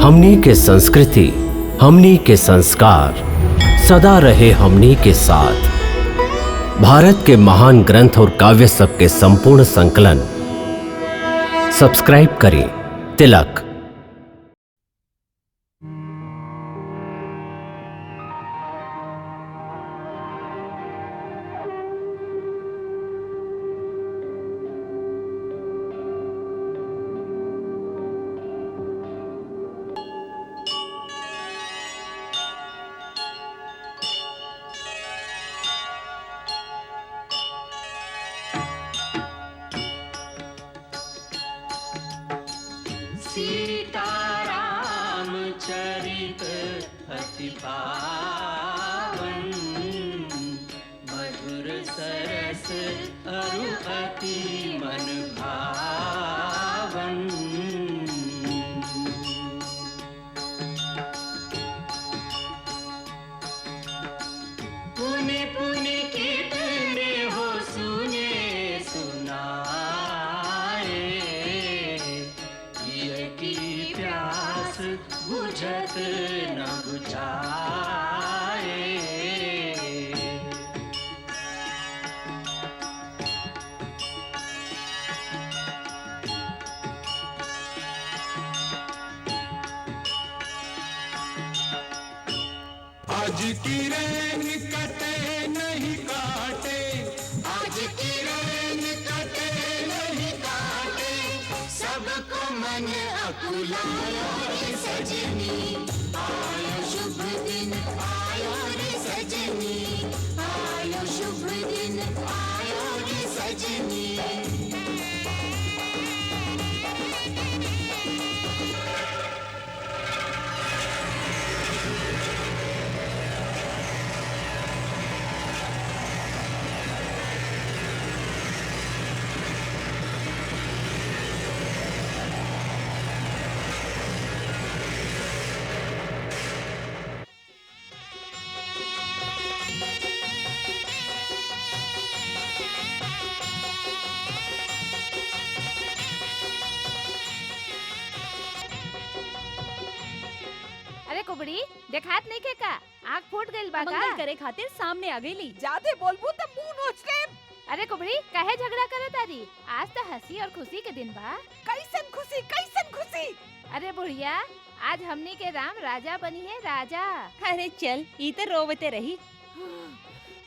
हमनी के संस्कृति, हमनी के संस्कार सदा रहे हमनी के साथ। भारत के महान ग्रंथ और काव्य सब के संपूर्ण संकलन सब्सक्राइब करें तिलक। सीताराम चरित अति पावन, मधुर सरस अरु अति मन भावन। पुनि पुनि कितने हो सुने सुनाए, की प्यास बुझत न बुझाए। आज की रैन कटे नहीं काटे, आज की रैन कटे नहीं काटे, सबको मन अकुलायो रे सजनी, आयो शुभ दिन आयो रे सजनी, आयो शुभ दिन आयो रे सजनी। अरे कुबड़ी देखात नहीं के का आँख फूट गइल बा का? मंगल करे खातिर सामने आ गईली। ज्यादा बोलबू त मुंह नोच ले। अरे कुबड़ी काहे झगड़ा करत तारी? आज तो हंसी और खुशी के दिन बा। कैसन खुशी कैसन खुशी। अरे बुढ़िया आज हमनी के राम राजा बनी है राजा। अरे चल ई तो रोवते रही।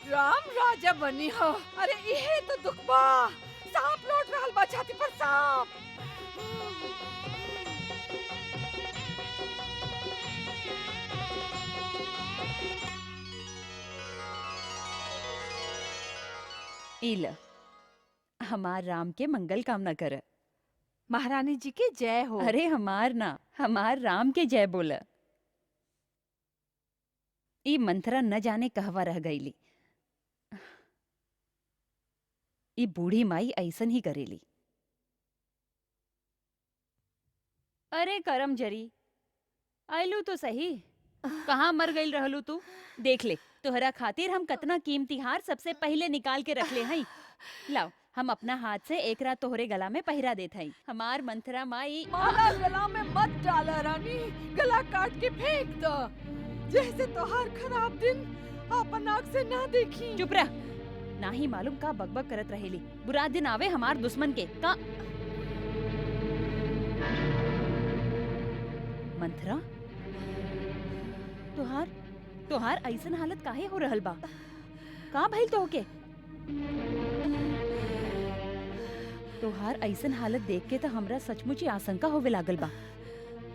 राम राजा बनी हो। अरे इहे तो दुख बा, सांप लौट रहल बा छाती पर सांप। इल हमार राम के मंगल कामना कर। महारानी जी की जय हो। अरे हमार ना, हमार राम के जय बोल। ई मंथरा न जाने कहवा रह गईली। ई बूढ़ी माई ऐसन ही करेली। अरे करम जरी आइलू तो सही। कहाँ मर गईल रहलू तू? देख ले तोहरा खातिर हम कतना कीमती हार सबसे पहले निकाल के रख ले हई। लाओ हम अपना हाथ से एक रात तोहरे गला में पहिरा देत हई। हमार मंथरा माई। माला गला में मत डाला रानी, गला काट के फेंक दो, जैसे तोहार खराब दिन अपन आँख से ना देखी। चुप रह, ना ही मालूम का बकबक करत रहेली। बुरा दिन आवे हमार दुश्मन के का। मंथरा तोहार ऐसन हालत काहे हो रहल बा? का भइल तोहके? तोहार ऐसन हालत देख के तो हमरा सचमुच ही आशंका होवे लागल बा।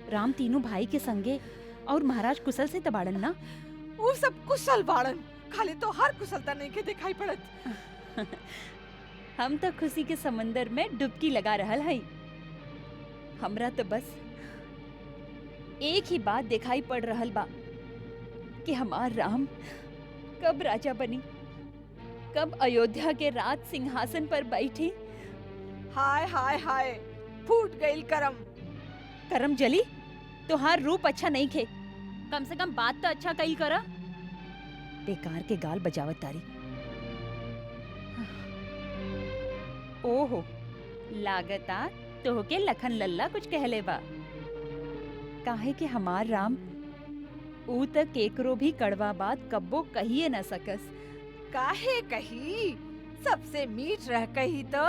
राम तीनों भाई के संगे और महाराज कुशल से तबाड़न ना? वो सब कुशल बाड़न, खाली तो हर कुशलता नहीं के दिखाई पड़त। हम तो खुशी के समंदर में डुबकी लगा रहल हई। हमरा तो बस एक ही बात दिखाई पड़ रहल बा कि हमार राम कब राजा बनी, कब अयोध्या के राज सिंहासन पर बैठी। हाय हाय हाय, फूट गईल करम। करम जली तोहार रूप अच्छा नहीं खे, कम से कम बात तो अच्छा कही करा। बेकार के गाल बजावत तारी। ओहो लागता तोहके लखन लल्ला कुछ कहले बा। काहे कि हमार राम ऊ त केकरो भी कड़वा बात कब्बो कहिए न सकस। काहे कही, सबसे मीठ रह कही तो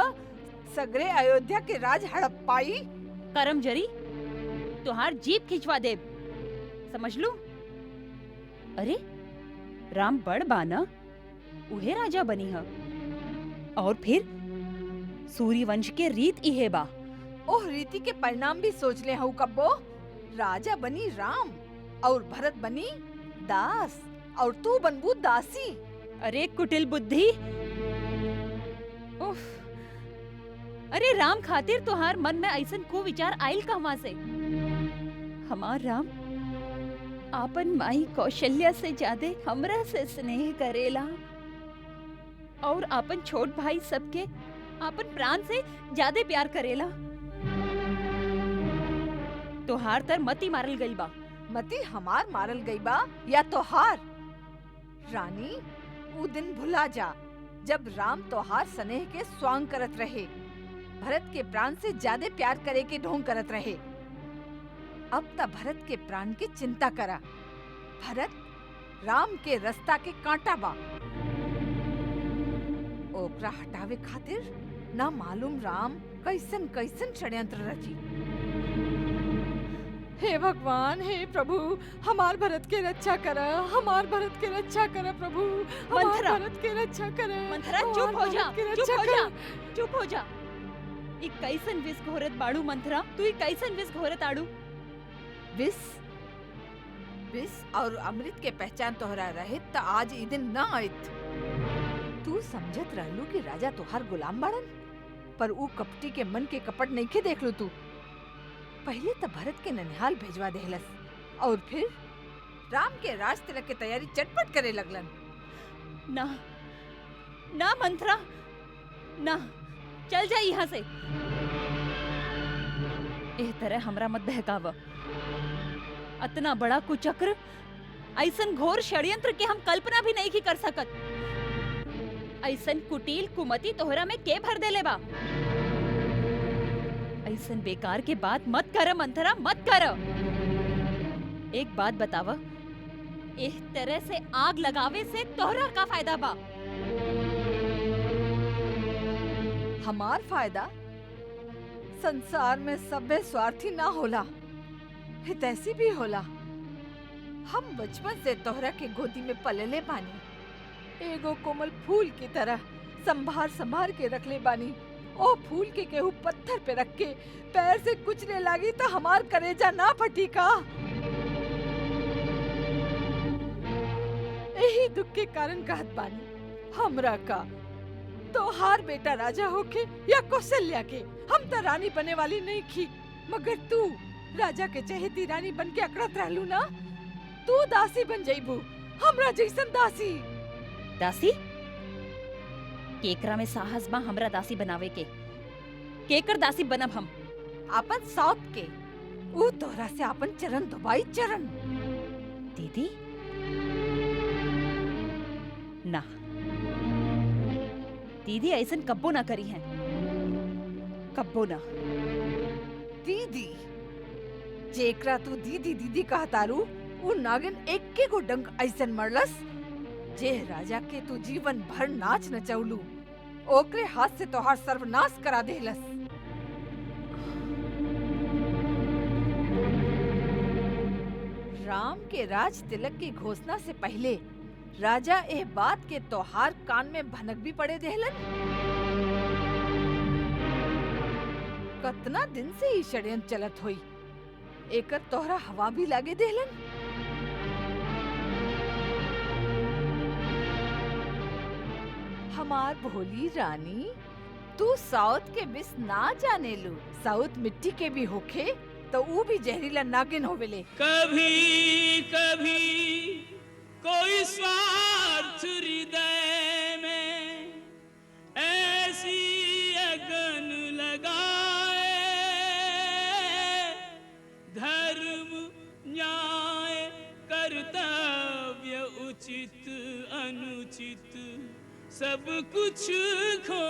सगरे अयोध्या के राज हड़प पाई। करम जरी तुहार जीप खिंचवा दे, समझ लू। अरे राम बड़ बाना, उहे राजा बनी है। और फिर सूर्यवंश के रीत इहे बा। ओह रीति के परिणाम भी सोच ले हूँ कब्बो। राजा बनी राम और भरत बनी दास और तू बनबू दासी। अरे कुटिल बुद्धि, उफ। अरे राम खातिर तुहार मन में ऐसन को विचार आइल कहवा से? हमार राम आपन माई कौशल्या से ज्यादा हमरा से स्नेह करेला और आपन छोट भाई सबके आपन प्राण से ज्यादा प्यार करेला। तोहार तर मती मारल गइल बा। मती हमार मारल गई बा या तोहार? रानी ऊ दिन भुला जा जब राम तोहार स्नेह के स्वांग करत रहे, भरत के प्राण से ज्यादा प्यार करे के ढोंग करत रहे। अब त भरत के प्राण की चिंता करा। भरत राम के रास्ता के कांटा बा। ओकरा हटावे खातिर ना मालूम राम कैसन कैसन षड्यंत्र रची। हे भगवान, हे प्रभु, हमार भरत के रक्षा करा, हमार भरत के रक्षा करा प्रभु, हमार मंथरा, भरत के रक्षा करा। मंथरा चुप हो जा, चुप हो जा, चुप हो जा। ई कैसन विष घोरत बाड़ू मंथरा, तू ई कैसन विष घोरत आड़ू? विष विष और अमृत के पहचान तोहरा रहित त आज ई दिन न आइत। तू समझत रहलू कि राजा तोहार गुलाम बाड़न, पर ऊ कपटी के मन के कपट नइखे देख लू तू। पहले त भरत के ननिहाल भेजवा देहलस और फिर राम के राज तिलक के तैयारी चटपट करे लगलन। ना ना मंथरा, ना, चल जा यहाँ से। एह तरह हमरा मत बहकावा। अतना बड़ा कुचक्र, ऐसन घोर षड्यंत्र के हम कल्पना भी नहीं की कर सकत। ऐसन कुटिल कुमति तोहरा में के भर देले बा? ऐसन बेकार के बात मत कर मंथरा, मत कर। एक बात बतावा, इस तरह से आग लगावे से तोहरा का फायदा बा? हमार फायदा? संसार में सबे स्वार्थी ना होला, हितैषी भी होला। हम बचपन से तोहरा के गोदी में पलले बानी, एगो कोमल फूल की तरह संभार संभार के रखले बानी। ओ फूल के केहू पत्थर पे रख के पैर से कुचले लागी तो हमार करेजा ना फटी का? यही दुख के कारण कहत बानी, हमरा का तोहार बेटा राजा होके या कौशल्या के, हम तो रानी बने वाली नहीं थी। मगर तू राजा के चहेती रानी बन के अकड़त रहलू ना, तू दासी बन जाइबू, हमरा जैसन दासी। दासी? केकरा में साहस बा हमरा दासी बनावे के? केकर दासी बनब हम? अपन सौत के, ऊ तोहरा से अपन चरण दबाई चरण। दीदी ना, दीदी ऐसन कब्बो ना करी है, कब्बो ना। दीदी? जेकरा तू दीदी दीदी कहतारू, ऊ नागिन एक के को डंक ऐसन मरलस जे राजा के तू जीवन भर नाच नचौलू, ओकरे हाथ से तोहार सर्वनाश करा देहलस। राम के राज तिलक की घोषणा से पहले राजा एह बात के तोहार कान में भनक भी पड़े देहलन। कतना दिन से ही षड्यंत्र चलत होई, एकर तोहरा हवा भी लागे देहलन। हमार भोली रानी, तू साउथ के विष ना जाने लू। साउथ मिट्टी के भी होखे तो ऊ भी जहरीला नागिन होवेले। कभी कभी कोई स्वार्थ हृदय में ऐसी अगन लगाए, धर्म न्याय कर्तव्य उचित अनुचित सब कुछ खो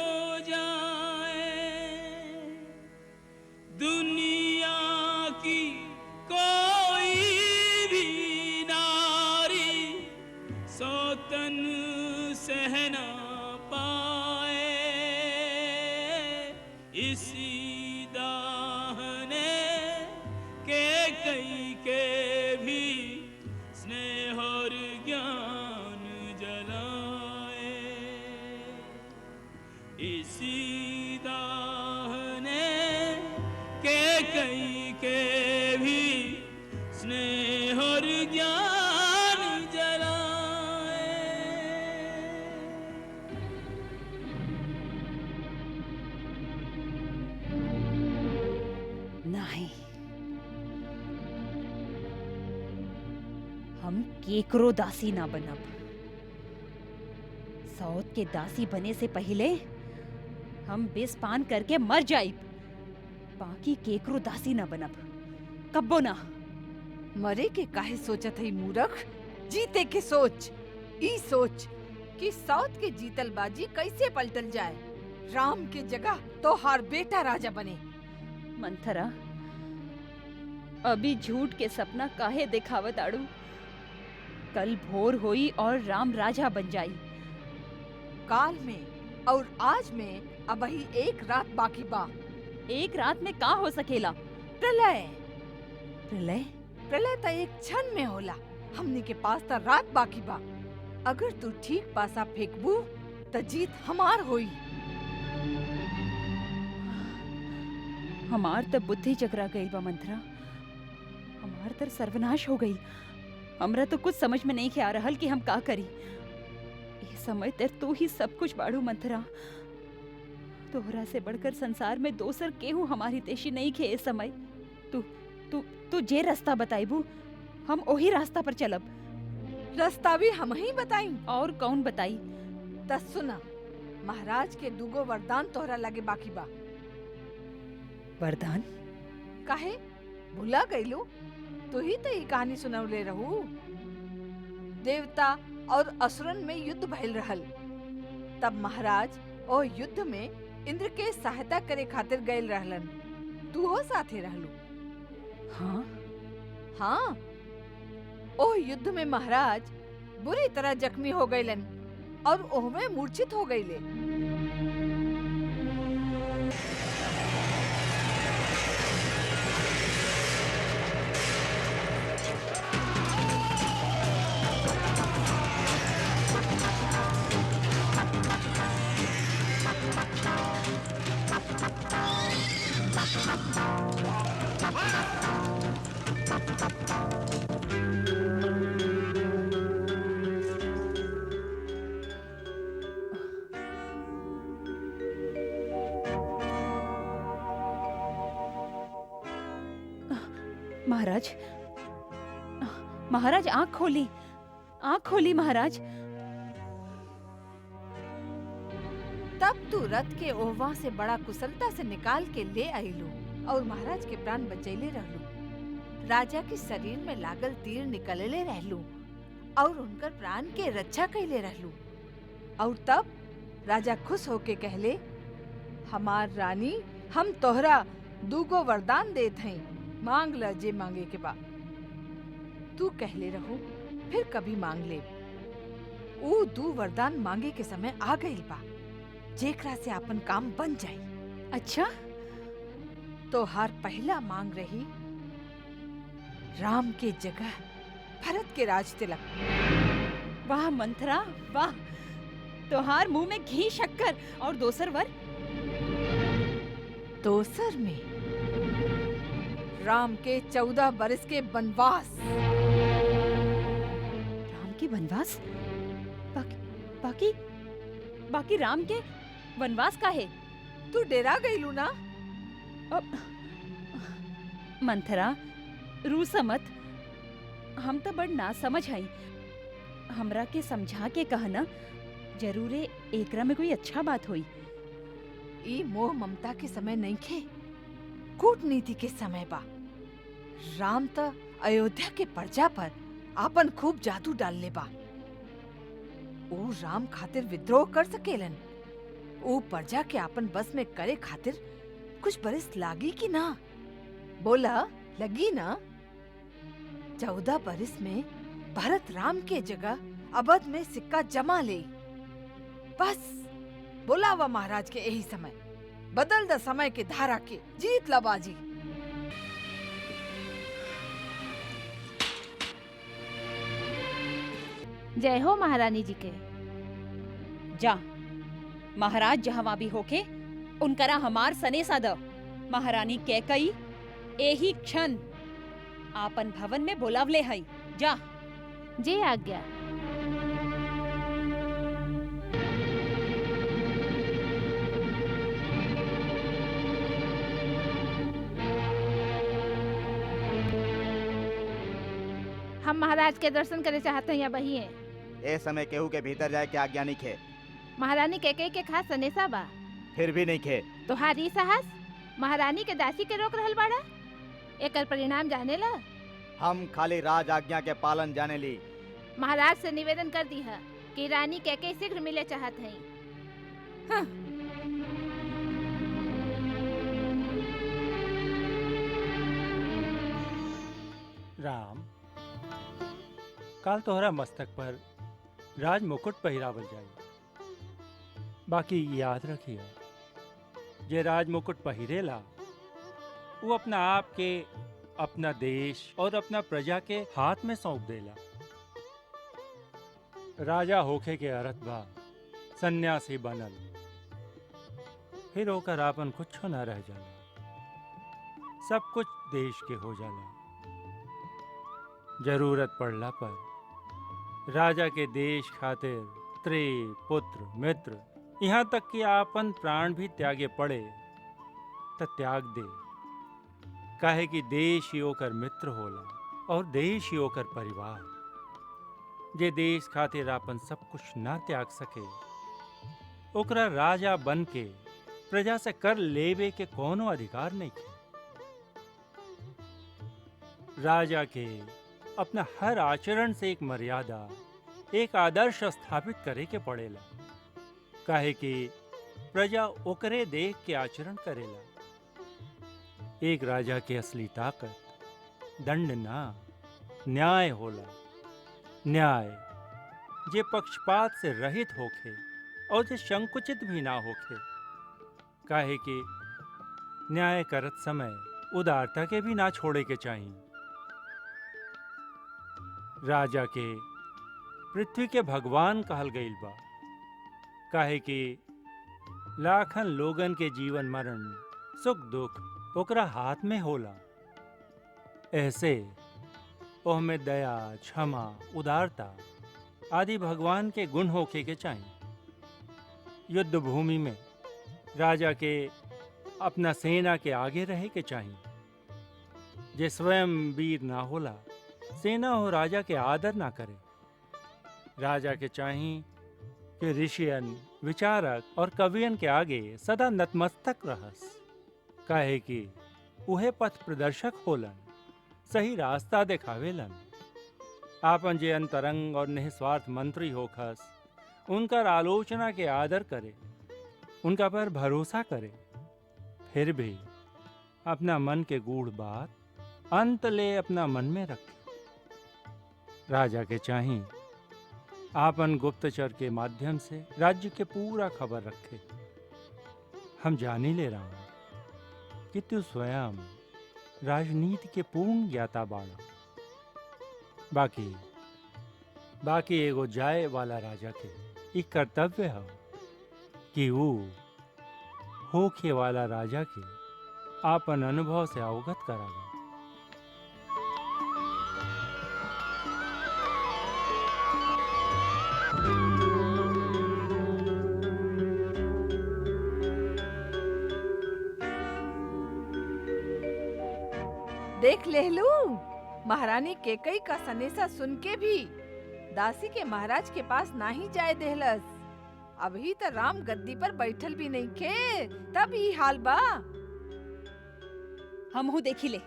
जाए। दुनिया की कोई कई के भी स्नेह और ज्ञान जलाए, इसी दाहने के कई के भी स्नेह और ज्ञान जलाए। नहीं, हम केकरो दासी ना बनब। सौत के दासी बने से पहले हम विष पान करके मर जाइब, बाकी केकरो दासी ना बनब, कब्बो ना। मरे के काहे सोचत है मूर्ख? जीते के सोच। ई सोच कि साउथ के जीतल बाजी कैसे पलटल जाए। राम के जगह तो हार बेटा राजा बने। मंथरा, अभी झूठ के सपना काहे दिखावत आड़ू? कल भोर होई और राम राजा बन जाई। काल में और आज में अब ही एक रात बाकी बा। एक रात में का हो सकेला? प्रलय प्रलय? प्रलय तो एक क्षण में होला। हमने के पास तो रात बाकी बा। अगर तू ठीक पासा फेंकबू तो जीत हमार होई। हमार तब बुद्धि चकरा गई बा मंथरा, हमार तर सर्वनाश हो गई। हमरा तो कुछ समझ में नहीं आ रहल कि हम का करी। ये समय तर तू ही सब कुछ बाड़ू मंथरा। तोहरा से बढ़कर संसार में दोसर केहू हमारी तेशी नहीं खे। इस समय तू तू तू जे रास्ता बताइबू हम ओही रास्ता पर चलब। रास्ता भी हम ही बताई। और कौन बताई? त सुना, महाराज के दूगो वरदान तोहरा लगे बाकी बा। वरदान? काहे भुला गईलू? तू ही तो ये कहानी सुनवले रहू। देवता और असुरन में युद्ध भइल रहल। तब महाराज ओ युद्ध में इंद्र के सहायता करे खातिर गए रहलन। तू हो साथे रहलू। हाँ हाँ, ओ युद्ध में महाराज बुरी तरह जख्मी हो गईलन और ओहमे मूर्छित हो गईले। महाराज, महाराज आँख खोली, आँख खोली महाराज। तब तू रथ के ओहवा से बड़ा कुशलता से निकाल के ले आईलू और महाराज के प्राण बचैले रहलू। राजा के शरीर में लागल तीर निकलले रहलू और उनकर प्राण के रक्षा कैले रहलू। और तब राजा खुश होके कहले, हमार रानी, हम तोहरा दूगो वरदान देत हई, मांग ल जे मांगे के बा। तू कहले रहू फिर कभी मांग ले। ऊ दू वरदान मांगे के समय आ गइल बा, जेकरा से अपन काम बन जाई। अच्छा, तो हर पहला मांग रही राम के जगह भरत के राज तिलक। वाह मंथरा वाह, तोहार मुंह में घी शक्कर। और दोसर वर? दोसर में राम के 14 बरस के वनवास। राम के वनवास? बाकी बाकी राम के वनवास का है? तू डेरा गईलू ना? अब मंथरा रूसा मत, हम तो बड़ ना समझ हई। हमरा के समझा के कहना, जरूरे एकरा में कोई अच्छा बात होई। ई मोह ममता के समय नहीं खे, कूटनीति के समय बा। राम तो अयोध्या के प्रजा पर आपन खूब जादू डाल ले बा। ओ राम खातिर विद्रोह कर सकेलन। ओ प्रजा के आपन बस में करे खातिर कुछ बरस लागी कि ना? बोला लगी ना? 14 बरस में भरत राम के जगह अवध में सिक्का जमा ले। बस बुलावा महाराज के यही समय, बदल द समय के धारा के, जीत ला बाजी। जय हो महारानी जी के। जा महाराज जहाँ भी होके उनकरा हमार सनेसा द। महारानी कैकई एही क्षण आपन भवन में बोलावले हई। जा। जी आज्ञा। हम महाराज के दर्शन करे चाहते हैं या बही है। ए समय केहू के भीतर जाए के आज्ञा नहीं खे। महारानी कैकेयी के खास सनेसा बा। फिर भी नहीं खे। तोहारी साहस महारानी के दासी के रोक रहल बाड़ा। एकर परिणाम जाने ला। हम खाली राज आज्ञा के पालन जाने ली। महाराज से निवेदन कर दी है कि रानी कैकेयी शीघ्र मिले चाहत हैं। हाँ। राम, काल तोहरा मस्तक पर राज मुकुट पहिरावल जाई। बाकी याद रखिए, जे राज मुकुट पहिरेला वो अपना आप के, अपना देश और अपना प्रजा के हाथ में सौंप देला। राजा होखे के अर्थ बा सन्यासी बनल, फिर होकर आपन कुछ न रह जाला, सब कुछ देश के हो जाला। जरूरत पड़ला पर राजा के देश खातिर स्त्री, पुत्र, मित्र, यहाँ तक कि आपन प्राण भी त्यागे पड़े त त्याग दे। काहे कि देश ही ओकर मित्र होला और देश ही ओकर परिवार। जे देश खातिर आपन सब कुछ ना त्याग सके, ओकरा राजा बन के प्रजा से कर लेवे के कोनो अधिकार नहीं है। राजा के अपना हर आचरण से एक मर्यादा, एक आदर्श स्थापित करे के पड़ेला। काहे कि प्रजा ओकरे देख के आचरण करेला। एक राजा के असली ताकत दंड ना, न्याय होला। न्याय जे पक्षपात से रहित होखे और जे संकुचित भी ना होखे। काहे कि न्याय करत समय उदारता के भी ना छोड़े के चाहिए। राजा के पृथ्वी के भगवान कहल गईल बा। काहे कि लाखन लोगन के जीवन मरण, सुख दुख ओकरा हाथ में होला। ऐसे ओहमें दया, क्षमा, उदारता आदि भगवान के गुण होखे के चाहिए। युद्ध भूमि में राजा के अपना सेना के आगे रहे के चाहिए। जे स्वयं वीर ना होला, सेना हो राजा के आदर ना करे। राजा के चाहिए कि ऋषियन, विचारक और कवियन के आगे सदा नतमस्तक रहस। काहे कि उहे पथ प्रदर्शक होलन, सही रास्ता दिखावेलन। आपन जे अंतरंग और निस्वार्थ मंत्री होखस, उनकर आलोचना के आदर करे, उनका पर भरोसा करे। फिर भी अपना मन के गूढ़ बात अंत ले अपना मन में रखे। राजा के चाहिए आपन गुप्तचर के माध्यम से राज्य के पूरा खबर रखे। हम जानी ले रहा हूं कि तू स्वयं राजनीति के पूर्ण ज्ञाता बाड़ा। बाकी एगो जाए वाला राजा के एक कर्तव्य है कि वो होखे वाला राजा के आपन अनुभव से अवगत करावे। देख लेहलू, महारानी कैकेयी का सनेसा सुन के भी दासी के महाराज के पास ना ही जाए देहलस। अभी तो राम गद्दी पर बैठल भी नहीं खे, तब ही हाल बा। हमहू देखी ले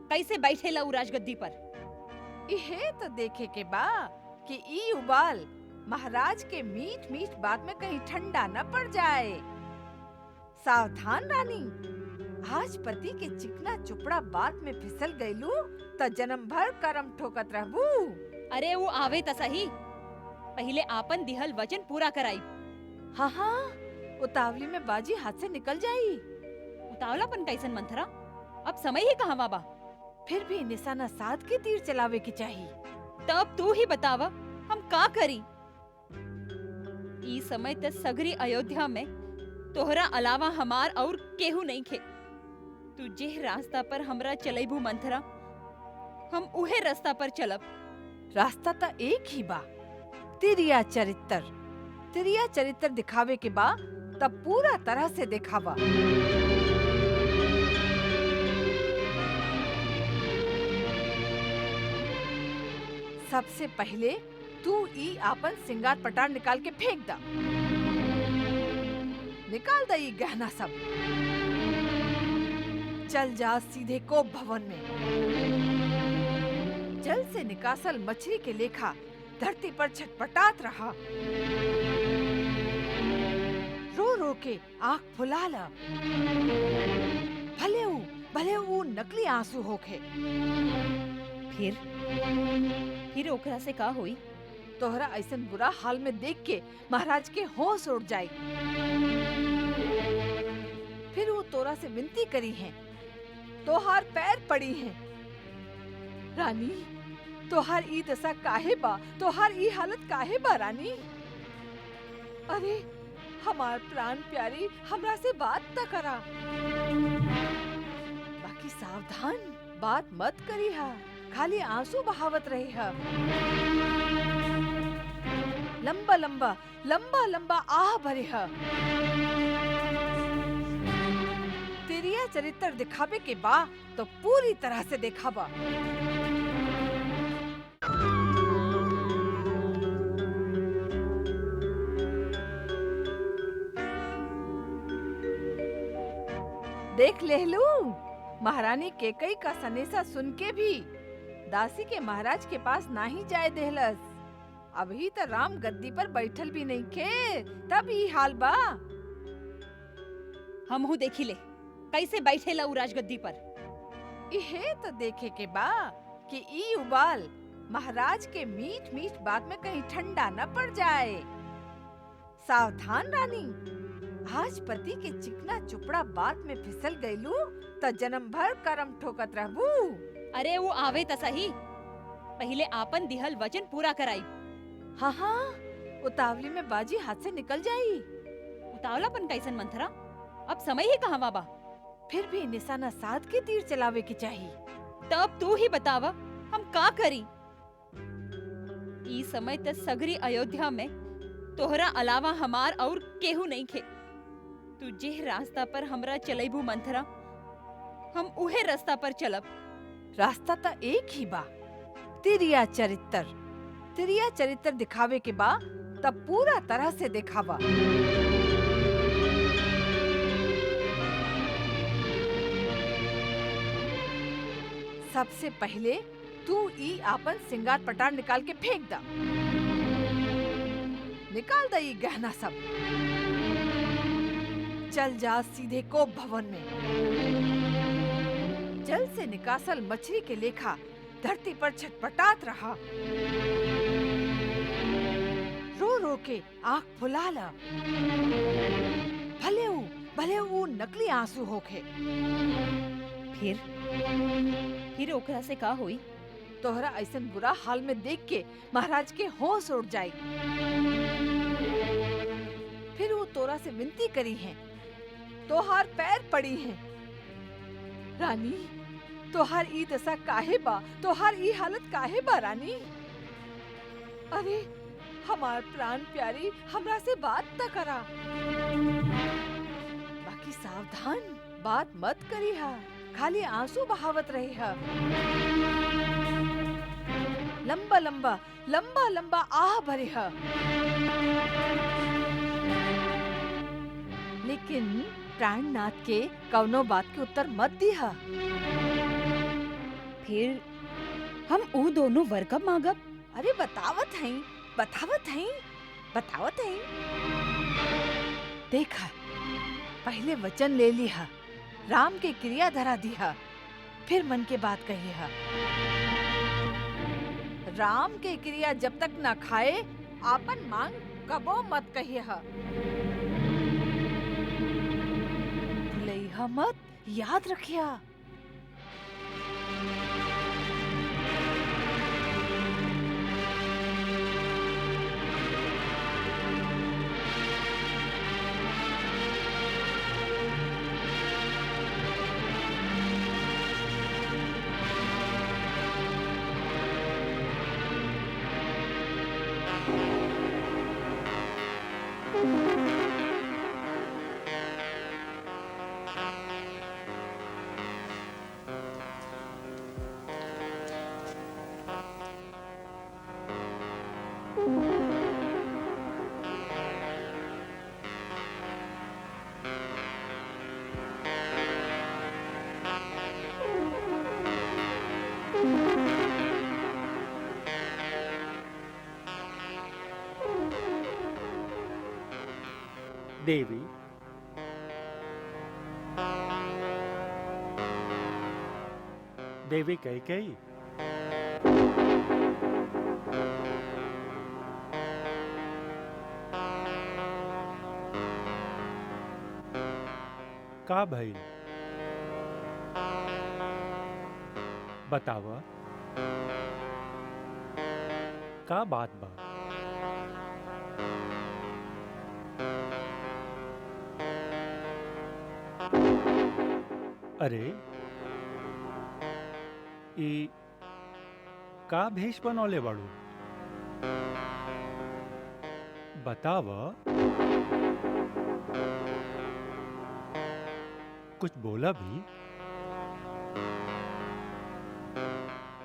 कैसे बैठे ला राजगद्दी पर। इहे तो देखे के बा कि ई उबाल महाराज के मीठ मीठ बात में कहीं ठंडा न पड़ जाए। सावधान रानी, आज पति के चिकना चुपड़ा बात में फिसल गईलू तो जन्म भर करम ठोकत रहबू। अरे वो आवे त सही, पहले आपन दिहल वचन पूरा कराई। हाँ हाँ, उतावली में बाजी हाथ से निकल जाई। उतावलापन कैसन मंथरा, अब समय ही कहाँ बा। फिर भी निशाना साध के तीर चलावे की चाहिए। तब तू ही बतावा हम का करी? ई समय तक सगरी अयोध्या में तोहरा अलावा हमार और केहू नहीं खे। तू जे रास्ता पर हमरा चलेबू मंथरा, हम उहे रास्ता पर चलब। रास्ता तो एक ही बा, तिरिया चरित्र। तिरिया चरित्र दिखावे के बा तब पूरा तरह से दिखावा। सबसे पहले तू ई आपन सिंगार पटार निकाल के फेंक दा। निकाल दा ई गहना सब। चल जा सीधे कोप भवन में। जल से निकासल मछली के लेखा धरती पर छटपटात रहा। रो रो के आँख फुला ला। भले ऊ नकली आंसू होखे। फिर ओकरा से का होई? तोहरा ऐसन बुरा हाल में देख के महाराज के होश उड़ जाई। फिर वो तोरा से विनती करी है, तोहार पैर पड़ी हैं। रानी, तोहार ई दशा काहे बा? तोहार ई हालत काहे बा रानी? अरे हमार प्राण प्यारी, हमरा से बात त करा। बाकी सावधान, बात मत करी हा, खाली आंसू बहावत रही है। लंबा लंबा आह भरे है। तिरिया चरित्र दिखावे के बा तो पूरी तरह से दिखावा। देख लेहलू, महारानी केकई का सनेसा सुन के भी दासी के महाराज के पास नहीं जाए देहलस। अभी तो राम गद्दी पर बैठल भी नहीं खे, तब ही हाल बा। हमहू देखी ले कैसे बैठेला उ राजगद्दी पर। इहे तो देखे के बा कि ई उबाल महाराज के मीठ मीठ बात में कहीं ठंडा न पड़ जाए। सावधान रानी, आज पति के चिकना चुपड़ा बात में फिसल गईलू तो जन्म भर करम ठोकत रहबू। अरे वो आवे त सही, पहले आपन दिहल वचन पूरा कराई। हाँ, उतावली में बाजी हाथ से निकल जाई। उतावलापन कैसन मंथरा? अब समय ही कहाँ बा। फिर भी निशाना साध के तीर चलावे की चाहिए। तब तू ही बतावा, हम का करी? ई समय तक सगरी अयोध्या में तोहरा अलावा हमार और केहू नहीं खे। तू जे रास्ता पर हमरा चलेबू मंथरा, हम उहे रास्ता पर चलब। रास्ता तो एक ही बा, तिरिया चरित्र। तिरिया चरित्र दिखावे के बा तब पूरा तरह से दिखावा। सबसे पहले तू ई आपन सिंगार पटार निकाल के फेंक दा। निकाल दा ई गहना सब। चल जा सीधे कोप भवन में। जल से निकासल मछली के लेखा धरती पर छटपटात रहा। रो रो के आँख फुला ला। भले ऊ नकली आंसू होखे। फिर ओकरा से का होई? तोहरा ऐसन बुरा हाल में देख के महाराज के होश उड़ जाई। फिर वो तोरा से विनती करी है, तोहार पैर पड़ी हैं। रानी, तोहार ई दशा काहे बा? तोहार ई हालत काहे बा रानी? अरे हमार प्राण प्यारी, हमरा से बात त करा। बाकी सावधान, बात मत करी हा, खाली आंसू बहावत रही है। लंबा आह भरे है। लेकिन प्राणनाथ के कौनो बात के उत्तर मत दिया। फिर हम ऊ दोनों वर कब मांगब? अरे बतावत हई। देखा, पहले वचन ले लिया, राम के क्रिया धरा दिया, फिर मन के बात कही है। राम के क्रिया जब तक न खाए, आपन मांग कबो मत कही है। भूलैहा मत, याद रखिया। देवी, देवी कैकेयी, का भइल बतावा, का बात बा? अरे ई का भेष बनौले बाड़ू? बताव। कुछ बोला भी?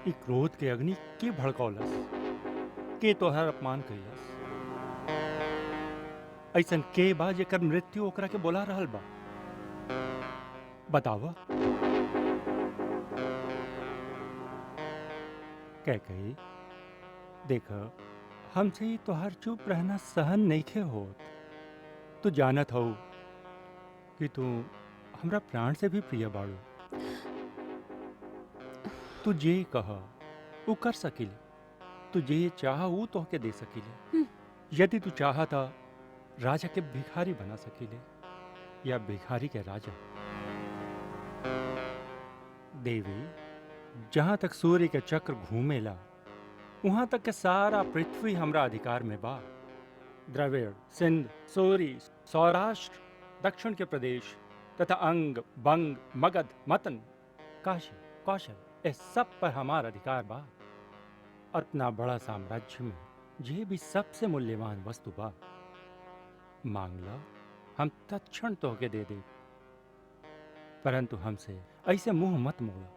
ई क्रोध के अग्नि के भड़कौलस, के तोहर अपमान कैलस? ऐसन के बा जेकर मृत्यु ओकरा के बोला रहल बा? बतावा। कैकेयी, देख, हमसे ही तोहर चुप रहना सहन नइखे होत। तू जानत हो कि तू हमरा प्राण से भी प्रिय बाड़ू। तू जे कह वो कर सकिले, तू जे चाह वो तोहके दे सकिले। यदि तू चाहता राजा के भिखारी बना सकिले या भिखारी के राजा। देवी, जहां तक सूर्य के चक्र घूमेला वहां तक के सारा पृथ्वी हमरा अधिकार में बा। द्रविड़, सिंध, सूरी, सौराष्ट्र, दक्षिण के प्रदेश तथा अंग, बंग, मगध, मतन, काशी, कौशल, इस सब पर हमारा अधिकार बा। इतना बड़ा साम्राज्य में ये भी सबसे मूल्यवान वस्तु बा। मांग ला, हम तत्क्षण तोहके दे दे। परंतु हमसे ऐसे मुंह मत मोड़ा।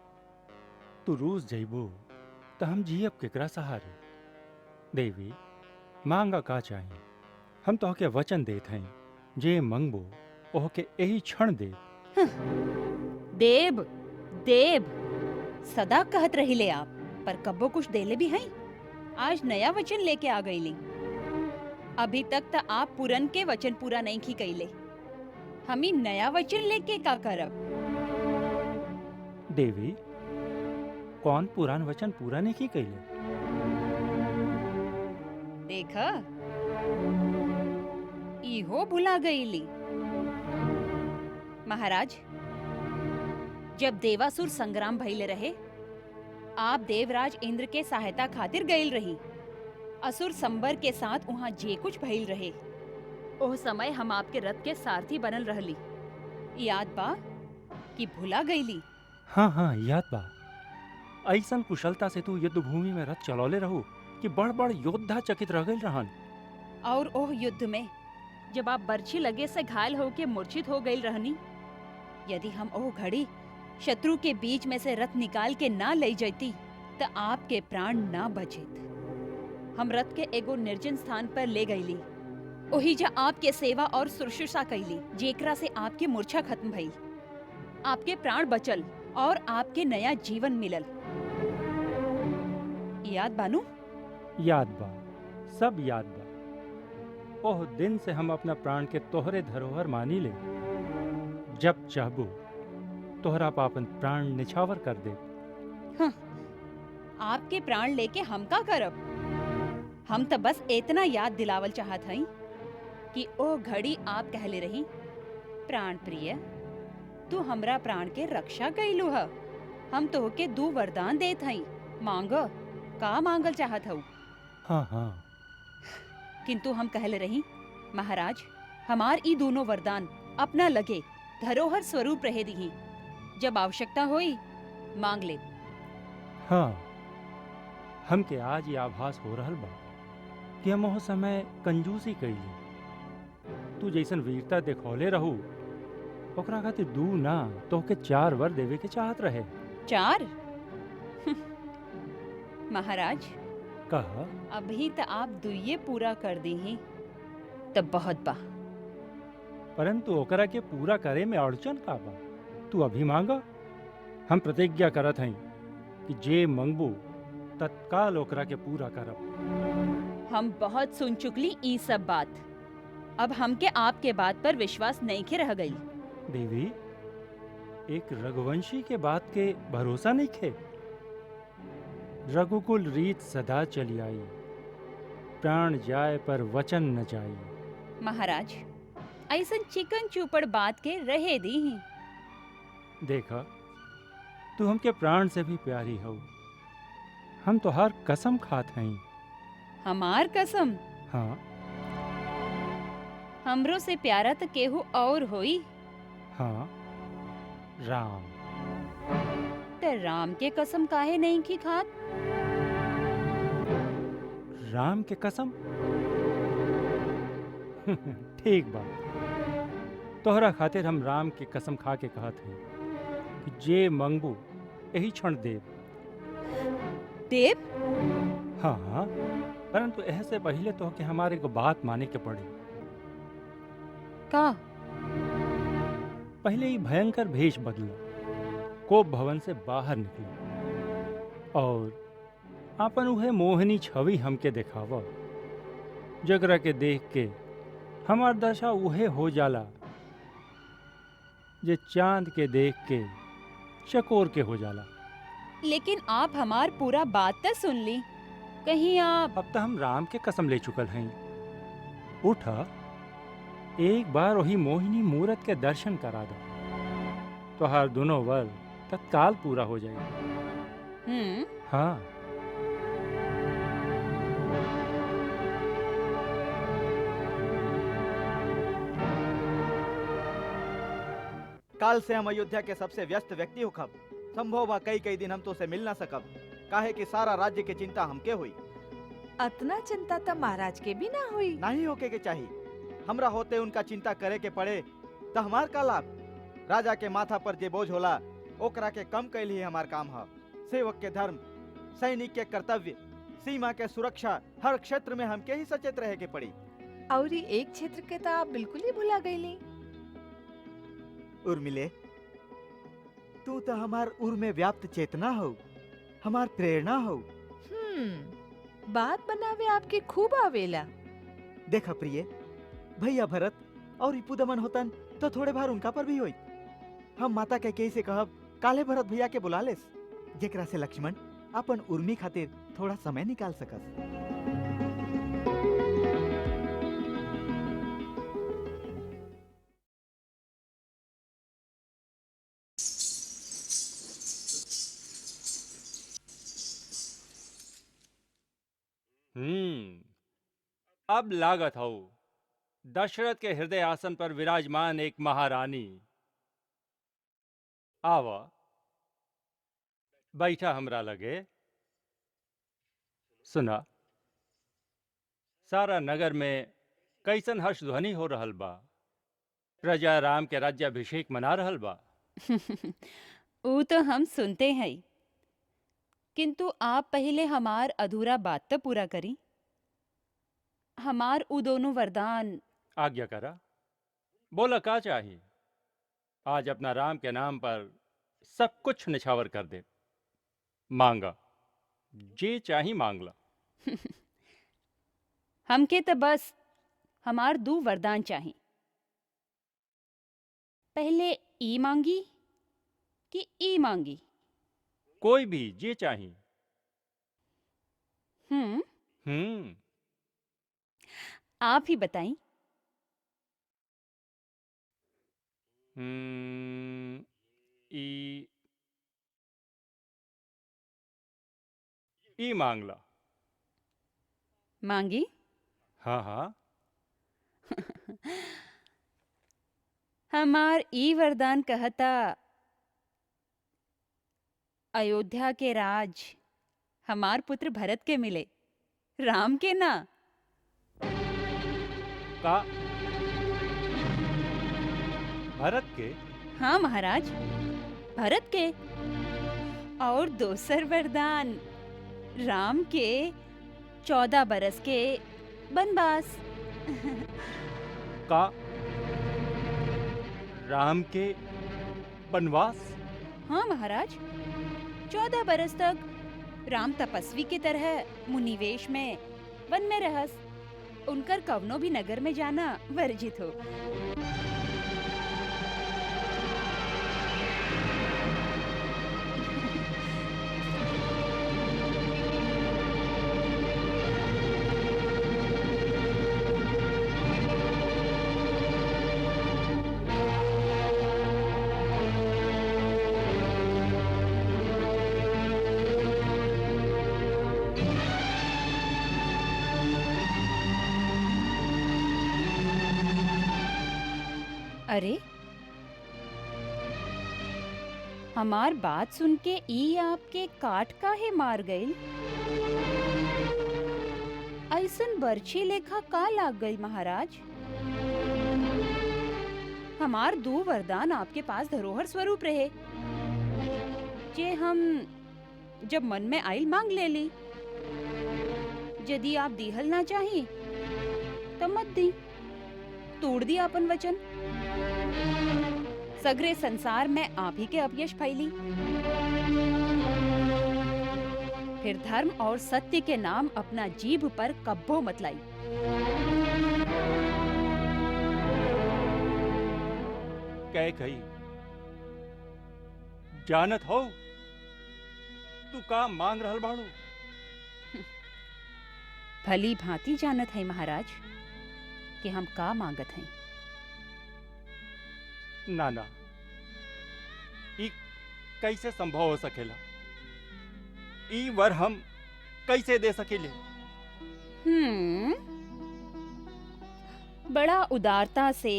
तू रूस जइबो तो हम जियब केकरा सहारे। देवी, मांगा का चाहिए, हम तोहके वचन देत हई, जे मंगबो ओहके यही क्षण दे। देव, देव, सदा कहत रहिले आप, पर कब्बो कुछ देले भी हैं। आज नया वचन लेके आ गईली। अभी तक तो आप पुरन के वचन पूरा नहीं की कइले। हमी नया वचन लेके का करब? देवी, कौन पुरान वचन पूरा नहीं की कइले? देखा, इहो भुला गईली। महाराज, जब देवासुर संग्राम भइले रहे, आप देवराज इंद्र के सहायता खातिर गईल रही। असुर संबर के साथ वहाँ जे कुछ भइल रहे, ओह समय हम आपके रथ के सारथी बनल रहली। याद बा कि भुला गईली? हाँ हाँ, याद बा। ऐसन कुशलता से तू युद्ध भूमि में रथ चलौले रहू कि बड़ बड़ योद्धा चकित रह गए रहन। और ओह युद्ध में जब आप बर्छी लगे से घायल होके मूर्छित हो गई रहनी, यदि हम ओह घड़ी शत्रु के बीच में से रथ निकाल के ना ले जाती तो आपके प्राण ना बचेत। हम रथ के एगो निर्जन स्थान पर ले गईली, ओही जा आपके सेवा और शुश्रूषा कैली, जेकरा से आपकी मूर्छा खत्म भई, आपके प्राण बचल और आपके नया जीवन मिलल। याद बानू? याद बा, सब याद बा। ओह दिन से हम अपना प्राण के तोहरे धरोहर मानी ले। जब चाहबो तोहरा पापन प्राण निछावर कर दे। हाँ, आपके प्राण लेके हम का करब? हम तो बस इतना याद दिलावल चाहत हई कि ओ घड़ी आप कहले रही, प्राण प्रिय, तू हमरा प्राण के रक्षा कइलू ह। हम तोहके 2 वरदान देत हई, मांग। का मांगल चाहत हऊ? हाँ हाँ। किंतु हम कहले रही, महाराज, हमार ई दोनों वरदान अपना लगे धरोहर स्वरूप रहे दीही। जब आवश्यकता होई मांग ले। हाँ, हमके आज ये आभास हो रहल बा कि हम ओह समय कंजूसी कैली। तू जैसन वीरता देखौले रहू ओकरा खातिर 2 ना तोहके 4 वर देवे के चाहत रहे। 4? महाराज कहा अभी तो आप दुइये पूरा कर दी ही तब बहुत बा। परंतु ओकरा के पूरा करे में अड़चन का बा। तू अभी मांगा, हम प्रतिज्ञा करत हई कि जे मंगबू तत्काल ओकरा के पूरा करब। हम बहुत सुन चुकली ई सब बात, अब हमके आपके बात पर विश्वास नहीं के रह गई। देवी, एक रघुवंशी के बात के भरोसा नहीं खे। रघुकुल रीत सदा चली आई, प्राण जाए पर वचन न जाई। महाराज ऐसन चिकन चूपड़ बात के रहे दी ही। देखा, तू हमके प्राण से भी प्यारी हो। हम तो हर कसम खात हई। हमार कसम? हाँ। हमरो से प्यारा तो केहू और होई। हाँ, राम। ते राम के कसम काहे नहीं की खात? राम के कसम? ठीक बा, तोहरा खातिर हम राम की कसम खा के कहत हई कि जे मंगबू यही क्षण देव। देव? हाँ, परंतु ऐसे पहले तो कि हमारे को बात माने के पड़ी। का? पहले ही भयंकर भेष बदला, कोप भवन से बाहर निकला और आपन उहे मोहनी छवि हमके देखावा, जगरा के देख के हमार दशा उहे हो जाला जे चांद के देख के चकोर के हो जाला। लेकिन आप हमार पूरा बात तो सुन ली, कहीं आप। अब तो हम राम के कसम ले चुकल हैं। उठा, एक बार वही मोहिनी मूरत के दर्शन करा दो, तो हर दोनों वर तत्काल पूरा हो जाएगा। हाँ। काल से हम अयोध्या के सबसे व्यस्त व्यक्ति होखब। संभव बा कई दिन हम तो से मिल ना सकब, काहे कि सारा राज्य के चिंता हमके हुई। अतना चिंता तो महाराज के भी ना हुई। नहीं होके के चाहिए। हमरा होते उनका चिंता करे के पड़े तो हमार का लाभ। राजा के माथा पर जे बोझ होला ओकरा के कम कैल ही हमार काम है। सेवक के धर्म, सैनिक के कर्तव्य, सीमा के सुरक्षा, हर क्षेत्र में हमके ही सचेत रहे के पड़ी। और एक क्षेत्र के तो आप बिल्कुल ही भुला गईली। उर्मिले, तू तो हमार उर में व्याप्त चेतना हो, हमार प्रेरणा हो। बात बनावे आपके खूब आवेला। देखा प्रिय, भैया भरत और पुदमन होतन तो थोड़े बार उनका पर भी होई। हम माता के कैसे कहब काले भरत भैया के बुला लेस, जेकरा से लक्ष्मण अपन उर्मी खातिर थोड़ा समय निकाल सकस। अब लागत हो दशरथ के हृदय आसन पर विराजमान एक महारानी। आवा, बैठा हमरा लगे। सुना, सारा नगर में कैसन हर्ष ध्वनि हो रहल बा। प्रजा राम के राज्याभिषेक मना रहल बा। वो तो हम सुनते हैं, किंतु आप पहले हमार अधूरा बात तो पूरा करी। हमार उ दोनों वरदान। आज्ञा करा, बोला का चाहिए। आज अपना राम के नाम पर सब कुछ निछावर कर दे। मांगा, जे चाही मांगला। हमके तो बस हमार 2 वरदान चाहिए। पहले ई मांगी कि ई मांगी? कोई भी, जे चाही। आप ही बताई। ई मांगला। मांगी? हाँ हाँ। हमार ई वरदान कहता, अयोध्या के राज हमार पुत्र भरत के मिले, राम के ना। का भरत के? हाँ महाराज, भरत के। और दोसर वरदान राम के 14 बरस के बनवास। का राम के वनवास? हाँ महाराज, 14 बरस तक राम तपस्वी की तरह मुनिवेश में वन में रहस। उनकर कवनो भी नगर में जाना वर्जित हो। अरे, हमार बात सुन के ई आपके काट काहे मार गईल? ऐसन बर्छी लेखा का लाग गई महाराज? हमार 2 वरदान आपके पास धरोहर स्वरूप रहे, जे हम जब मन में आइल मांग ले ली। यदि आप दीहल ना चाही तो मत दी, तोड़ दी अपन वचन। सगरे संसार में आप ही के अपयश फैली। फिर धर्म और सत्य के नाम अपना जीभ पर कब्बो मत लाई। कह कही जानत हो तू का मांग रहल बाड़ू? भली भांति जानत है महाराज कि हम का मांगत हैं। ना ना, ई कैसे संभव हो सकेला? ई वर हम कैसे दे सकेले? बड़ा उदारता से,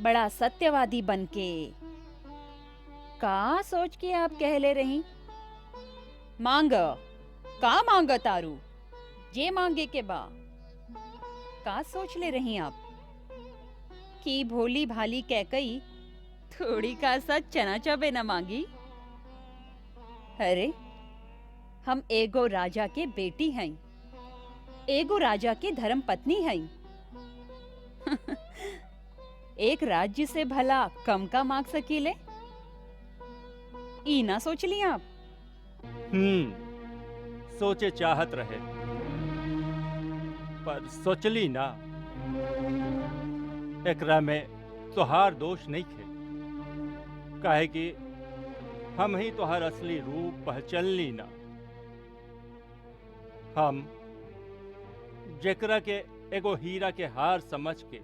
बड़ा सत्यवादी बनके का सोच के आप कह ले रही? मांग का मांग तारू, जे मांगे के बा का सोच ले रही आप कि भोली भाली कैकई थोड़ी का सा चना चबे न मांगी? अरे, हम एगो राजा के बेटी हैं, एगो राजा के धर्म पत्नी हैं। एक राज्य से भला कम का मांग सकीले? ई ना सोच ली आप? सोचे चाहत रहे पर सोचली ना। एकरा में तोहार दोष नहीं खे, काहे कि हम ही तोहार असली रूप पहचानली ना। हम जेकरा के एगो हीरा के हार समझ के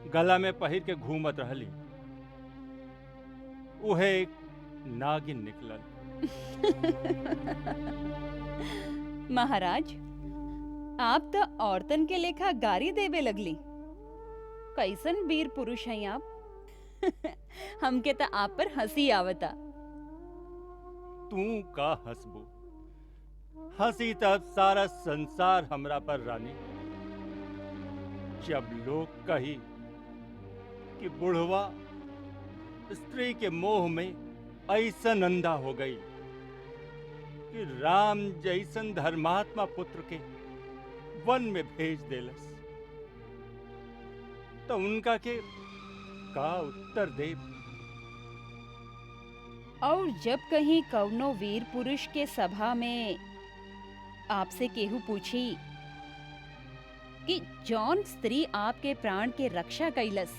गला में पहिर के घूमत रहली, उहे एक नागिन निकलल। महाराज, आप तो औरतन के लेखा गारी देवे लगली। कैसन वीर पुरुष हैं आप। हमके तो आप पर हंसी आवता। तू का हंसबू? हंसी तब सारा संसार हमरा पर रानी, जब लोग कही कि बुढ़वा स्त्री के मोह में ऐसन अंधा हो गई कि राम जैसन धर्मात्मा पुत्र के वन में भेज देलस, तो उनका के का उत्तर दे? और जब कहीं कौनो वीर पुरुष के सभा में आपसे केहू पूछी कि जौन स्त्री आपके प्राण के रक्षा कैलस,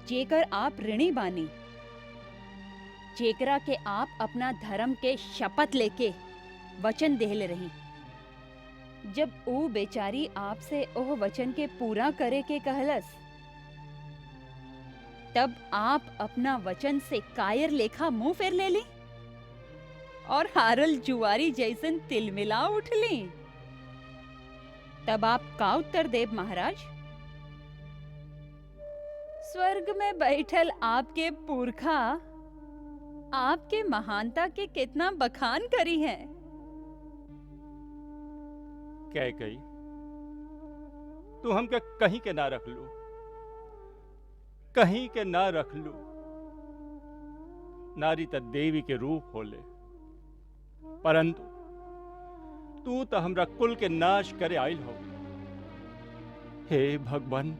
जेकर आप ऋणी बानी, जेकरा के आप अपना धर्म के शपथ लेके वचन देले रही, जब वो बेचारी आपसे ओह वचन के पूरा करे के कहलस, तब आप अपना वचन से कायर लेखा मुंह फेर ले ली और हारल जुआरी जैसन तिलमिला उठली। तब आप का उत्तर देव महाराज? स्वर्ग में बैठल आपके पुरखा आपके महानता के कितना बखान करी है। क्या कही तू हमके कहीं के ना रख लू, कहीं के ना रख लू। नारी त देवी के रूप होले, परंतु तू तो हमरा कुल के नाश करे आइल हो। हे भगवान,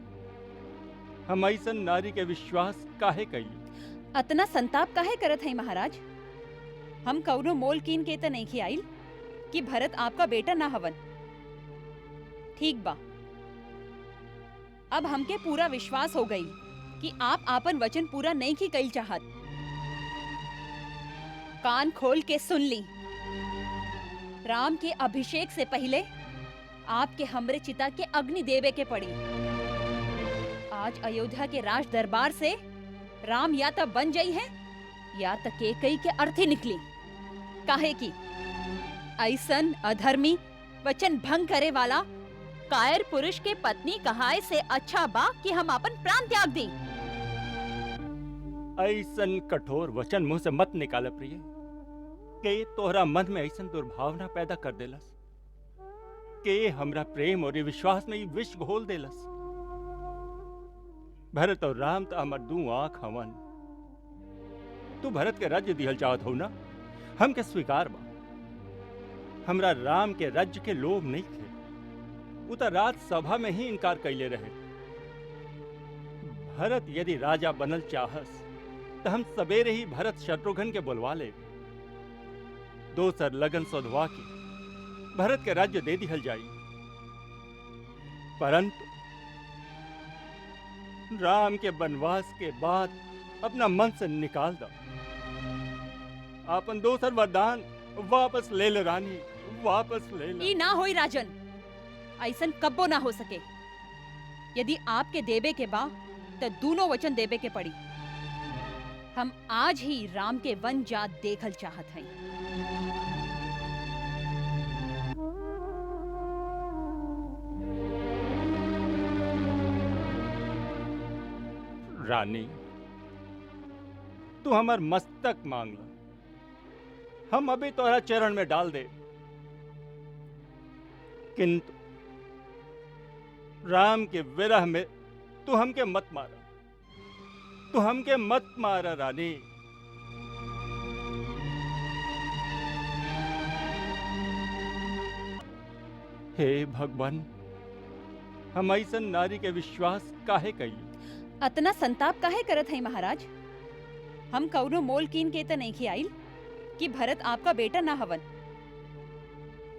हम ऐसन नारी के विश्वास काहे कइली? अतना संताप काहे करत है महाराज? हम कौनो मोल कीन के त नहीं खियाइल कि भरत आपका बेटा ना हवन। ठीक बा, अब हमके पूरा विश्वास हो गई कि आप आपन वचन पूरा नहीं की कइल चाहत। कान खोल के सुन ली, राम के अभिषेक से पहले आपके हमरे चिता के अग्नि देवे के पड़ी। आज अयोध्या के राज दरबार से राम या तो बन जाई है या तो केकई के अर्थी निकली। काहे की ऐसन अधर्मी वचन भंग करे वाला कायर पुरुष के पत्नी कहाए से अच्छा बा कि हम अपन प्राण त्याग दी। ऐसन कठोर वचन मुंह से मत निकाल प्रिय, के तोहरा मन में ऐसन दुर्भावना पैदा कर देलस, के हमरा प्रेम और विश्वास में विष घोल देलस। भरत और राम तो हमर दू आंख हवन। तू भरत के राज्य दिहल चाहत हो ना, हमके स्वीकार बा। हमरा राम के राज्य के लोभ नहीं थे, उ तो राज सभा में ही इनकार कैले रहे। भरत यदि राजा बनल चाहस तो हम सवेरे ही भरत शत्रुघ्न के बुलवा ले, दोसर लगन सोधवा के भरत के राज्य दे दिहल जाई। परंतु राम के वनवास के बाद अपना मन से निकाल दो। आपन दोसर वरदान वापस ले ले रानी, वापस ले ले। ई ना होई राजन, ऐसन कब्बो ना हो सके। यदि आपके देवे के बा तो दोनों वचन देवे के पड़ी। हम आज ही राम के वन जात देखल चाहत हैं। रानी, तू हमार मस्तक मांग ला, हम अभी तोहरा चरण में डाल दे। किंतु राम के विरह में तू हमके मत मारा, तू हमके मत मारा रानी। हे भगवान, हम ऐसन नारी के विश्वास काहे कइली? अतना संताप काहे करत है महाराज? हम कौनो मोल कीन के त नहीं खियाइल कि भरत आपका बेटा ना हवन।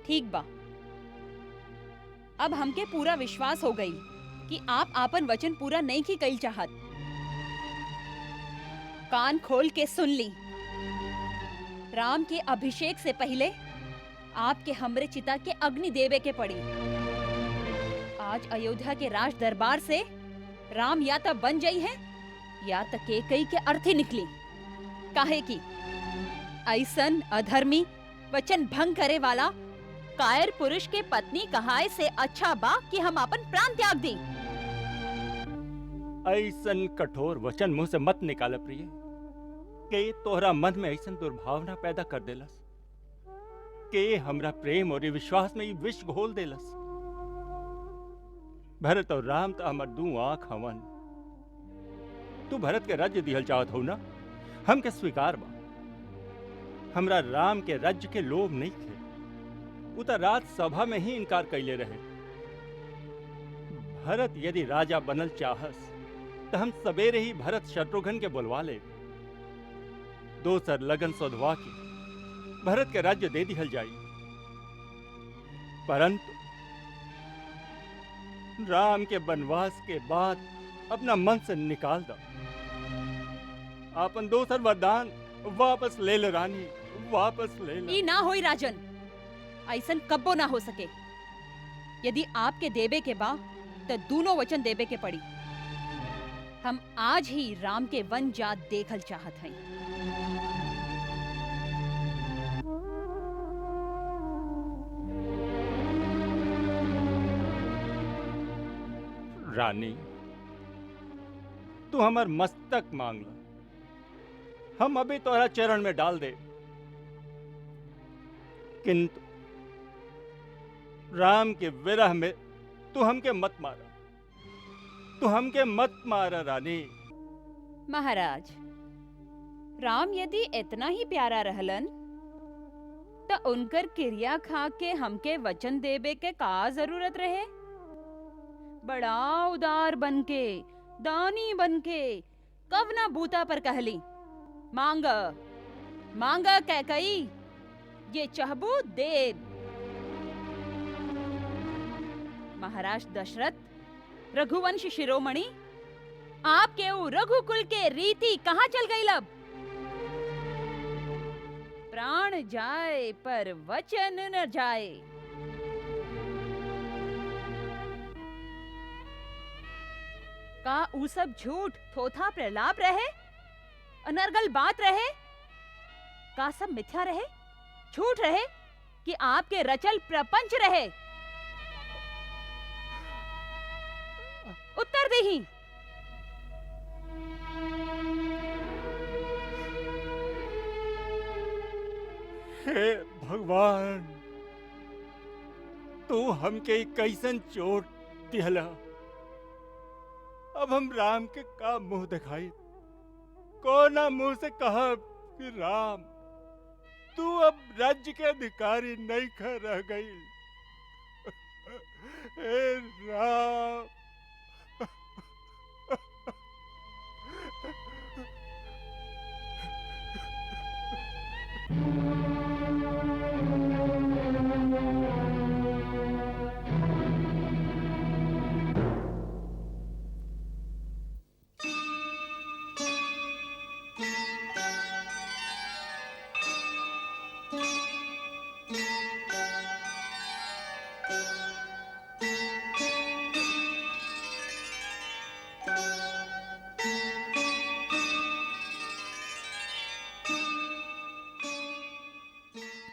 ठीक बा, अब हमके पूरा विश्वास हो गई कि आप आपन वचन पूरा नहीं की कइल चाहत। कान खोल के सुन ली, राम के अभिषेक से पहले आपके हमरे चिता के अग्नि देवे के पड़ी। आज अयोध्या के राज दरबार से राम या तो बन जाई है या तो केकई के अर्थी निकली। काहे की ऐसन अधर्मी वचन भंग करे वाला कायर पुरुष के पत्नी कहाए से अच्छा बा कि हम अपन प्राण त्याग दी। ऐसन कठोर वचन मुंह से मत निकाल प्रिय, के तोहरा मन में ऐसन दुर्भावना पैदा कर देलस, के हमरा प्रेम और विश्वास में विष घोल देलस। भरत और राम तो हमर दू आंख हवन। तू भरत के राज्य दिहल चाहत हो ना, हमके स्वीकार बा। हमरा राम के राज्य के लोभ नहीं थे, उ तो राज सभा में ही इनकार कैले रहे। भरत यदि राजा बनल चाहस तो हम सवेरे ही भरत शत्रुघ्न के बुलवा ले, दोसर लगन सोधवा के भरत के राज्य दे दिहल जाई। परंतु राम के वनवास के बाद अपना मन से निकाल दो। आपन दोसर वरदान वापस ले ले रानी, वापस ले ले। ई ना होई राजन, ऐसन कब्बो ना हो सके। यदि आपके देवे के बा तो दोनों वचन देवे के पड़ी। हम आज ही राम के वन जात देखल चाहत हैं। रानी, तू हमार मस्तक मांग ला, हम अभी तोहरा चरण में डाल दे। किंतु राम के विरह में तू हमके मत मारा, तू हमके मत मारा रानी। महाराज, राम यदि इतना ही प्यारा रहलन तो उनकर क्रिया खा के हमके वचन देबे के का जरूरत रहे? बड़ा उदार बनके, दानी बनके कवना बूता पर कहली मांग मांग कैकई, ये चहबू देव। महाराज दशरथ, रघुवंश शिरोमणि, आपके ऊ रघुकुल के रीति कहाँ चल गई लब? प्राण जाए पर वचन न जाए। का ऊ सब झूठ थोथा प्रलाप रहे, अनर्गल बात रहे? का सब मिथ्या रहे, झूठ रहे कि आपके रचल प्रपंच रहे? उत्तर देही। हे भगवान, तू हमके कैसन चोट दिहला। अब हम राम के का मुंह दिखाई? कोना मुंह से कहा कि राम तू अब राज्य के अधिकारी नहीं कर रह गई। हे राम,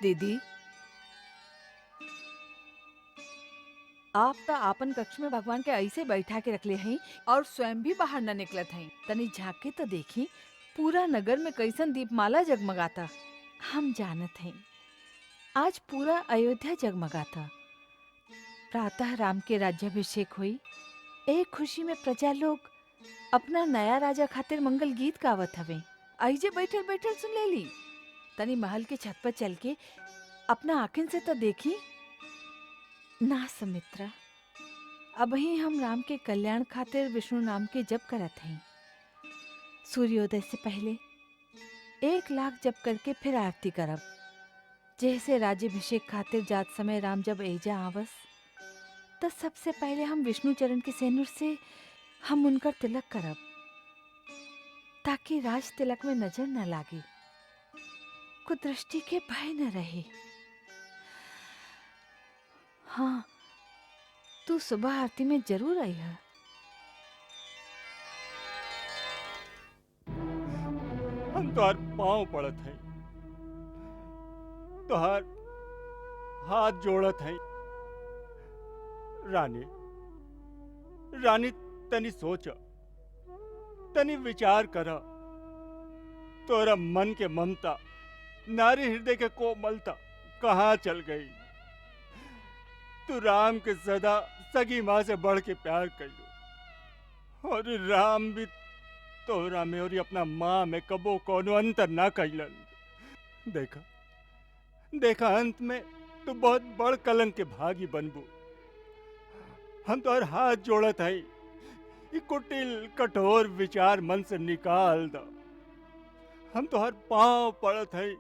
दीदी, आप तो आपन कक्ष में भगवान के ऐसे बैठा के रखले हैं और स्वयं भी बाहर न निकलत हैं। तनी झांक के तो देखी, पूरा नगर में कैसन दीपमाला जगमगाता। हम जानत हैं आज पूरा अयोध्या जगमगाता। प्रातः राम के राज्याभिषेक हुई। एक खुशी में प्रजा लोग अपना नया राजा खातिर मंगल गीत गावत हवे। आइजे बैठल बैठल सुन लेली। तनी महल के छत पर चल के अपना आँखिन से तो देखी ना सुमित्रा। अब ही हम राम के कल्याण खातिर विष्णु नाम के जप करत हैं। सूर्योदय से पहले 1 लाख जप करके फिर आरती करब। जैसे राज्याभिषेक खातिर जात समय राम जब एजा आवस, तो सबसे पहले हम विष्णु चरण के सेनुर से हम उनकर तिलक करब, ताकि राज तिलक में नजर न लागे, कुदृष्टि के भय न रहे। हाँ, तू सुबह आरती में जरूर आई है। हम तोहार पांव पड़त है, तोहार हाथ जोड़त है। रानी, रानी तनी सोच, तनी विचार करा। तोरा मन के ममता, नारी हृदय के कोमलता कहाँ चल गई? तू राम के सदा सगी माँ से बढ़ के प्यार कइलो, और राम भी तोरा में और अपना माँ में कबो कोनो अंतर ना कइलन। देखा देखा, अंत में तू बहुत बड़ कलंक के भागी बनबू। हम तोहर हाथ जोड़त है, ये कुटिल कठोर विचार मन से निकाल दा। हम तोहर पाँव पड़त है,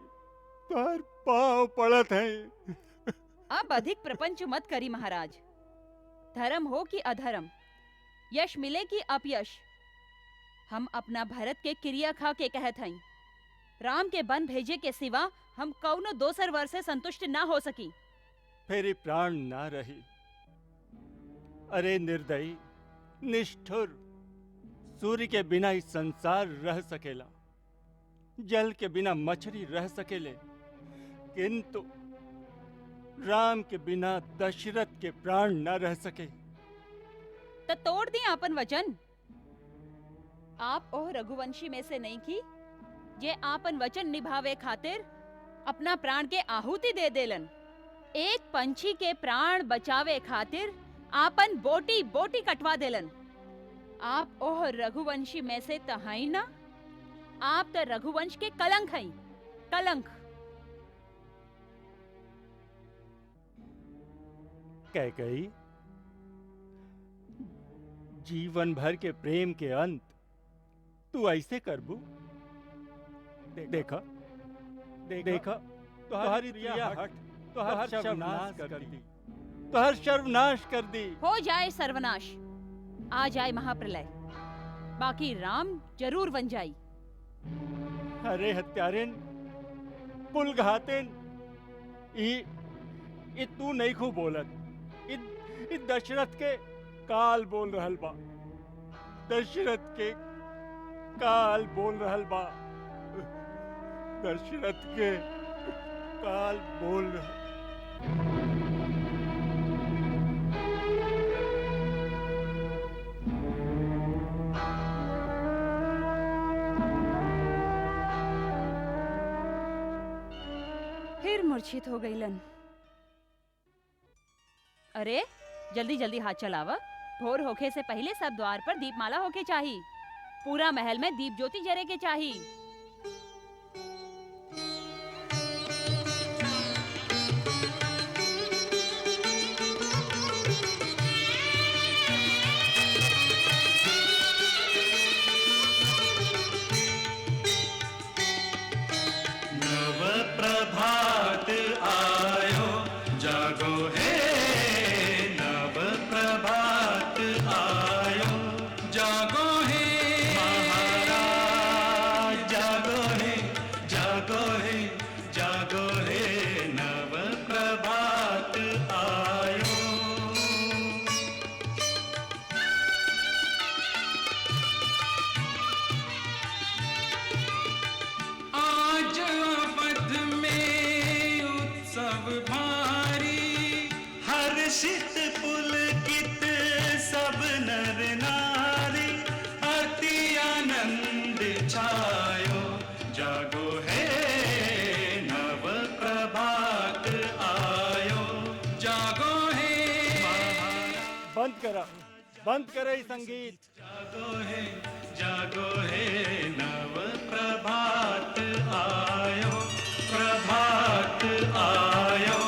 तोहर पाँव पड़त है। अब अधिक प्रपंच मत करी महाराज। धर्म हो कि अधर्म, यश मिले कि अपयश, हम अपना भरत के क्रिया खा के कहत हई। राम के बन भेजे के सिवा हम कौनो दोसर वर से संतुष्ट ना हो सकी। फेरी प्राण ना रही। अरे निर्दयी, निष्ठुर, सूर्य के बिना ही संसार रह सकेला, जल के बिना मछली रह सकेले, किंतु राम के बिना दशरथ के प्राण न रह सके। तो तोड़ दी आपन वचन। आप ओह रघुवंशी में से नहीं की जे आपन वचन निभावे खातिर अपना प्राण के आहुति दे देलन। एक पंछी के प्राण बचावे खातिर आपन बोटी बोटी कटवा देलन। आप ओह रघुवंशी में से तहाई ना आप तो रघुवंश के कलंक हैं, कलंक। कैकेयी, जीवन भर के प्रेम के अंत तू ऐसे करबू? देखा देखा तुम्हारी प्रिया हट तो हर सर्वनाश कर दी, तो हर सर्वनाश कर दी। हो जाए सर्वनाश, आ जाए महाप्रलय, बाकी राम जरूर बन जाई। अरे हत्यारेन, कुल घातेन, ई तू नहीं खूब बोलत, ई दशरथ के काल बोल रहल बा, दशरथ के काल बोल रहल बा, दशरथ के काल बोल रहल। फिर मूर्छित हो गईलन। अरे जल्दी जल्दी हाथ चलावा, भोर होखे से पहले सब द्वार पर दीपमाला होके चाहिए, पूरा महल में दीप ज्योति जरे के चाहिए। नव प्रभात आयो जागो हे, नव प्रभात आयो जागो हे, महाराज जागो हे, जागो हे, जागो हे, नव प्रभात आयो। आज अवध में उत्सव भारी, हर्षित पुलकित सब नर नारी, अति आनंद छायो जागो हे, नव प्रभात आयो जागो हे, बंद करा ये संगीत। जागो हे, नव प्रभात आयो, प्रभात आयो,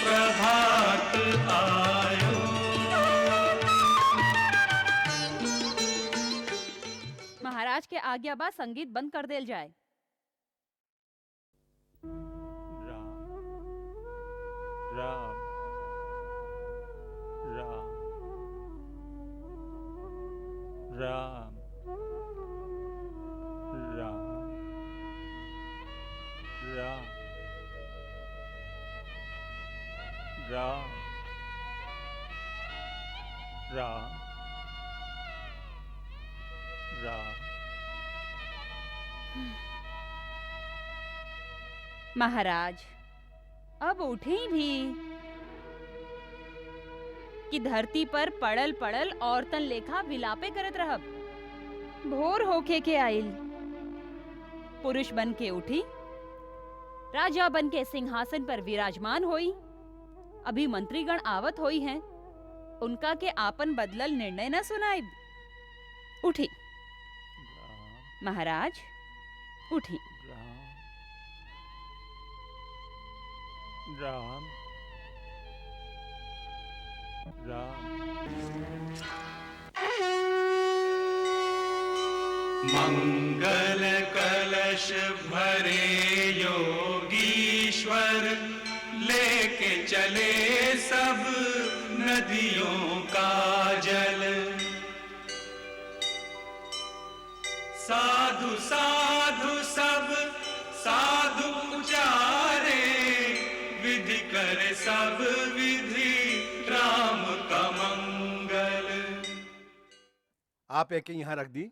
प्रभात आयो। महाराज के आज्ञा बा संगीत बंद कर देल जाए। राम राम राम राम राम राम राम राम। महाराज अब उठे भी कि धरती पर पड़ल पड़ल औरतन लेखा विलापे करत रहब। भोर होके के आइल, पुरुष बन के उठी, राजा बन के सिंहासन पर विराजमान होई। अभी मंत्रीगण आवत होई हैं, उनका के आपन बदलल निर्णय न सुनाई। उठी महाराज, उठी। राम राम। मंगल कलश भरे योगीश्वर, लेके चले सब नदियों का जल। साधु साधु सब साधु उचारे, विधि करे सब विधि राम का मंगल। आप एक यहाँ रख दी,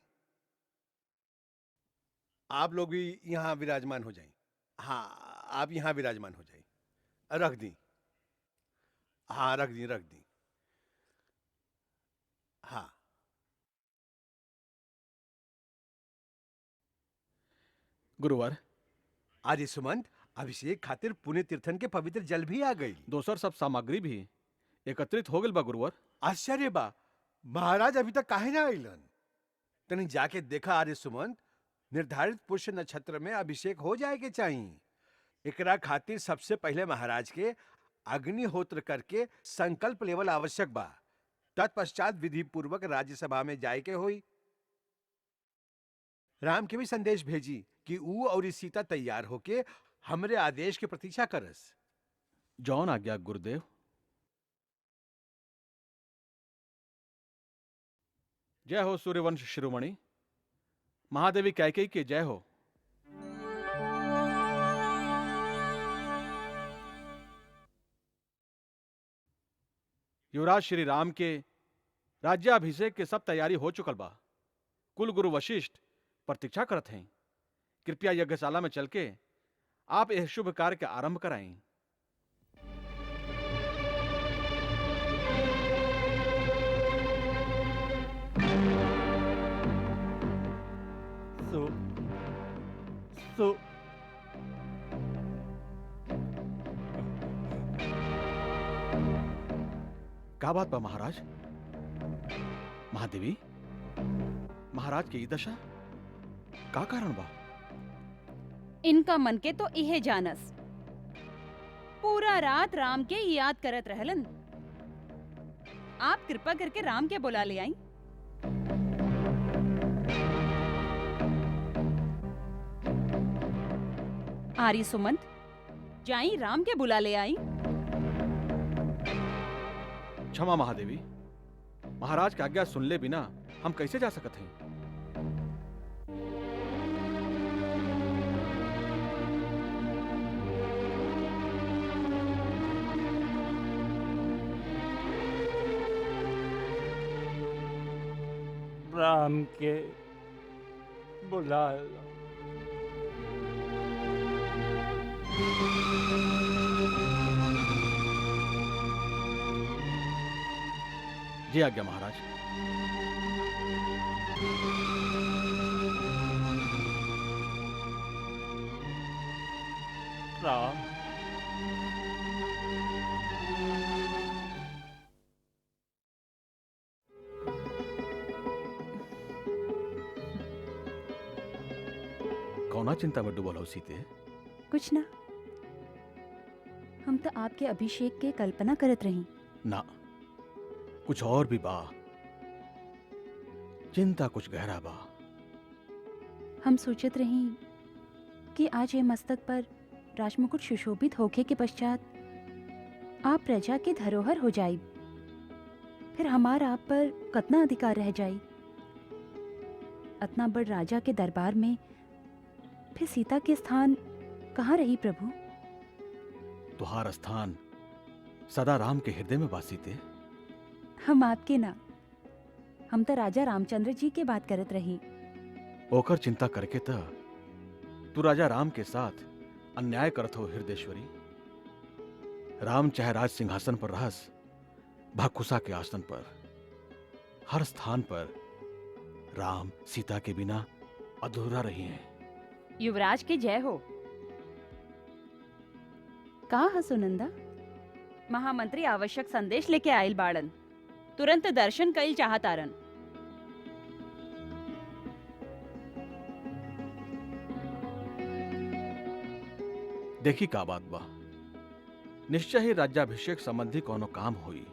आप लोग भी यहाँ विराजमान हो जाएं। हाँ, आप यहाँ विराजमान हो जाएं। रख दी, हाँ रख दी, रख दी। हाँ, गुरुवर, आज सुमंत अभिषेक खातिर पुण्य तीर्थन के पवित्र जल भी आ गई। दोसर सब सामग्री भी एकत्रित हो गई बा गुरुवर। आश्चर्य बा, महाराज अभी तक काहे ना आइलन? तनी जाके देखा आर्य सुमंत, निर्धारित पुष्य नक्षत्र में अभिषेक हो जाए के चाहिए। एकरा खातिर सबसे पहले महाराज के अग्निहोत्र करके संकल्प लेवल आवश्यक बा। तत्पश्चात विधि पूर्वक राज्यसभा में जाए के होई। राम के भी संदेश भेजी कि ऊ और सीता तैयार होके हमरे आदेश की प्रतीक्षा करस। जौन आज्ञा गुरुदेव। जय हो सूर्यवंश शिरोमणि, महादेवी कैकेयी की जय हो। युवराज श्री राम के राज्याभिषेक के सब तैयारी हो चुकल बा। कुल गुरु वशिष्ठ प्रतीक्षा करत हैं। कृपया यज्ञशाला में चल के आप यह शुभ कार्य के आरंभ कराएं। सो क्या बात बा महाराज? महादेवी, महाराज की ई दशा का कारण बा? इनका मन के तो इहे जानस। पूरा रात राम के याद करत रहलन। आप कृपा करके राम के बुला ले आई। आर्य सुमंत, जाई राम के बुला ले आई। क्षमा महादेवी, महाराज की आज्ञा सुन ले बिना हम कैसे जा सकते हैं? राम के बुला लो। जी आज्ञा महाराज। राम, कौना चिंता में डूबल हो सीते? कुछ ना, हम तो आपके अभिषेक के कल्पना करत रही। ना, कुछ और भी बा। चिंता कुछ गहरा बा। हम सोचत रही कि आज ये मस्तक पर राजमुकुट सुशोभित होके के पश्चात आप प्रजा के धरोहर हो जाई, फिर हमार आप पर कतना अधिकार रह जाई। अतना बड़ राजा के दरबार में फिर सीता के स्थान कहाँ रही प्रभु? तुहार स्थान सदा राम के हृदय में बासी थे। हम आपके ना, हम तो राजा रामचंद्र जी के बात करत रही। ओकर चिंता करके त तू राजा राम के साथ अन्याय करत हो हृदयेश्वरी। राम चाहे राज सिंहासन पर रहस, भाकुसा के आसन पर, हर स्थान पर राम सीता के बिना अधूरा रही हैं। युवराज की जय हो। का है सुनंदा? महामंत्री आवश्यक संदेश लेके आयल बाड़न। तुरंत दर्शन कईल चाहतारन। देखी का बात बा, निश्चय ही राज्याभिषेक संबंधी कोनो काम हुई।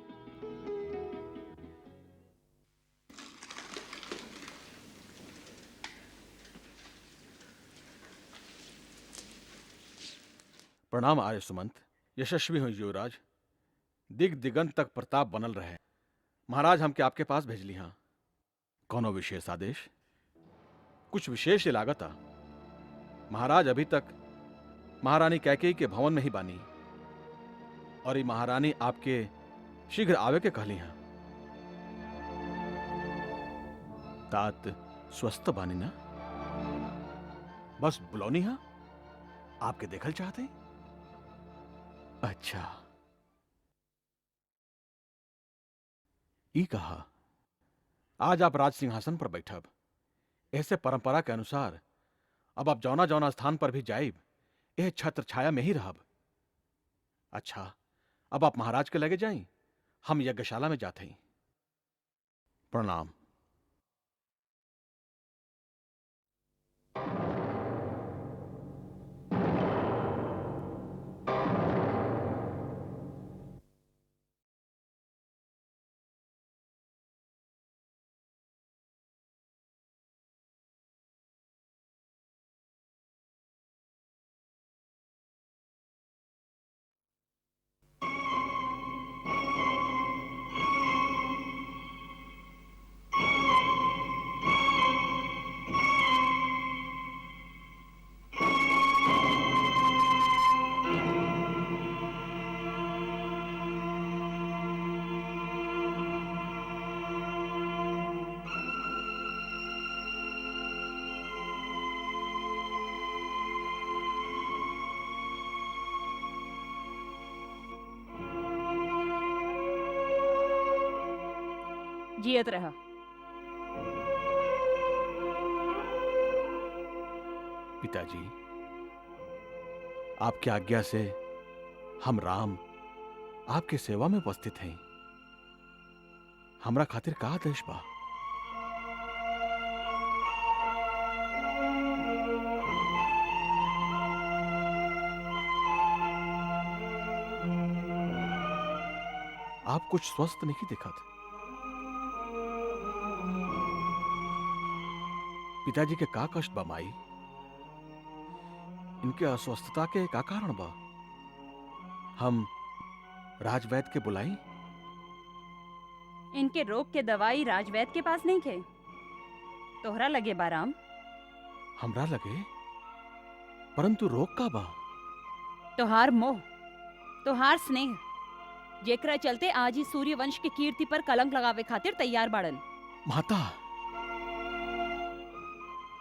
प्रणाम आर्य सुमंत, यशस्वी हुई युवराज। दिग दिगंत तक प्रताप बनल रहे। महाराज हमके आपके पास भेजली हाँ। कोनो विशेष आदेश? कुछ विशेष लागता। महाराज अभी तक महारानी कैकेयी के भवन में ही बानी और ये महारानी आपके शीघ्र आवे के कहली हैं। तात स्वस्थ बानी ना? बस बुलौनी हा, आपके देखल चाहते हैं? अच्छा, ई कहा आज आप राज सिंहासन पर बैठब। ऐसे परंपरा के अनुसार अब आप जौना जौना स्थान पर भी जाइब, यह छत्र छाया में ही रहब। अच्छा, अब आप महाराज के लगे जाएं, हम यज्ञशाला में जाते हैं। प्रणाम। जियत रहा। पिताजी, आपकी आज्ञा से हम राम आपके सेवा में उपस्थित हैं। हमरा खातिर का आदेश बा? आप कुछ स्वस्थ नहीं दिखत। पिताजी के का कष्ट बा माई? इनके अस्वस्थता के का कारण बा? हम राजवैद्य के बुलाई? इनके रोग के दवाई राजवैद्य के पास नहीं थे। तोहरा लगे बाराम? हमरा लगे, परंतु रोग का बा? तोहार मोह, तोहार स्नेह, जेकरा चलते आज ही सूर्यवंश की कीर्ति पर कलंक लगावे खातिर तैयार बाड़न। माता,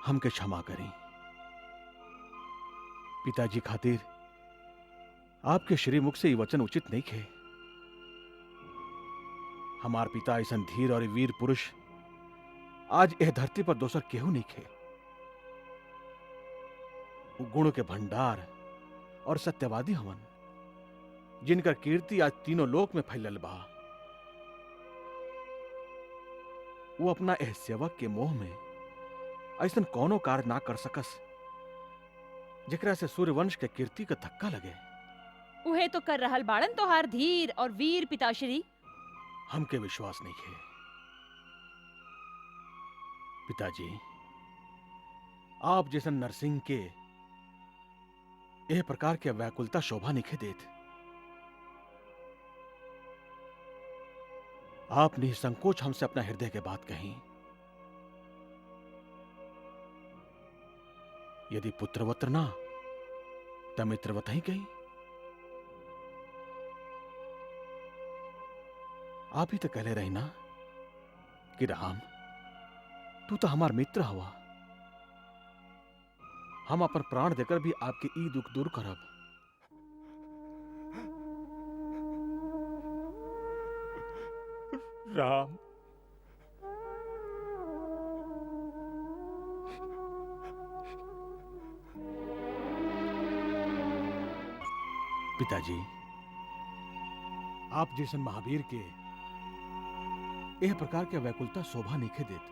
हमके क्षमा करी। पिताजी खातिर आपके श्रीमुख से ये वचन उचित नहीं खे। हमार पिता ऐसा धीर और वीर पुरुष आज यह धरती पर दोसर केहू नहीं खे। वो गुण के भंडार और सत्यवादी हवन, जिनका कीर्ति आज तीनों लोक में फैलल बा। वो अपना एह सेवक के मोह में ऐसा कौनो कार्य ना कर सकस जेकरा से सूर्यवंश के कीर्ति का धक्का लगे। उहे तो कर रहल बाड़न तोहार धीर और वीर पिताश्री। हमके विश्वास नहीं है। पिताजी, आप जैसा नरसिंह के यह प्रकार के व्याकुलता शोभा नहीं देत। आपने संकोच हमसे अपना हृदय के बात कही। यदि पुत्रवत्र ना तो मित्रवत ही कही। आप ही तो कहले रही ना कि राम, तू तो हमार मित्र हवा। हम अपन प्राण देकर भी आपके ई दुख दूर करब। राम, पिताजी, आप जैसन महावीर के यह प्रकार के व्याकुलता शोभा नहीं देत।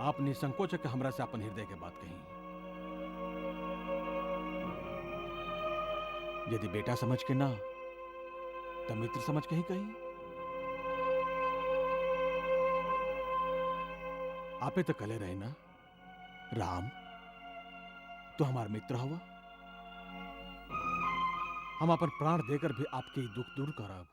आप निसंकोच के हमरा से अपन हृदय के बात कही। यदि बेटा समझ के ना तो मित्र समझ के ही कही। आपे तो कले रहे ना राम, तो हमार मित्र हुआ। हम अपन प्राण देकर भी आपके दुख दूर करब।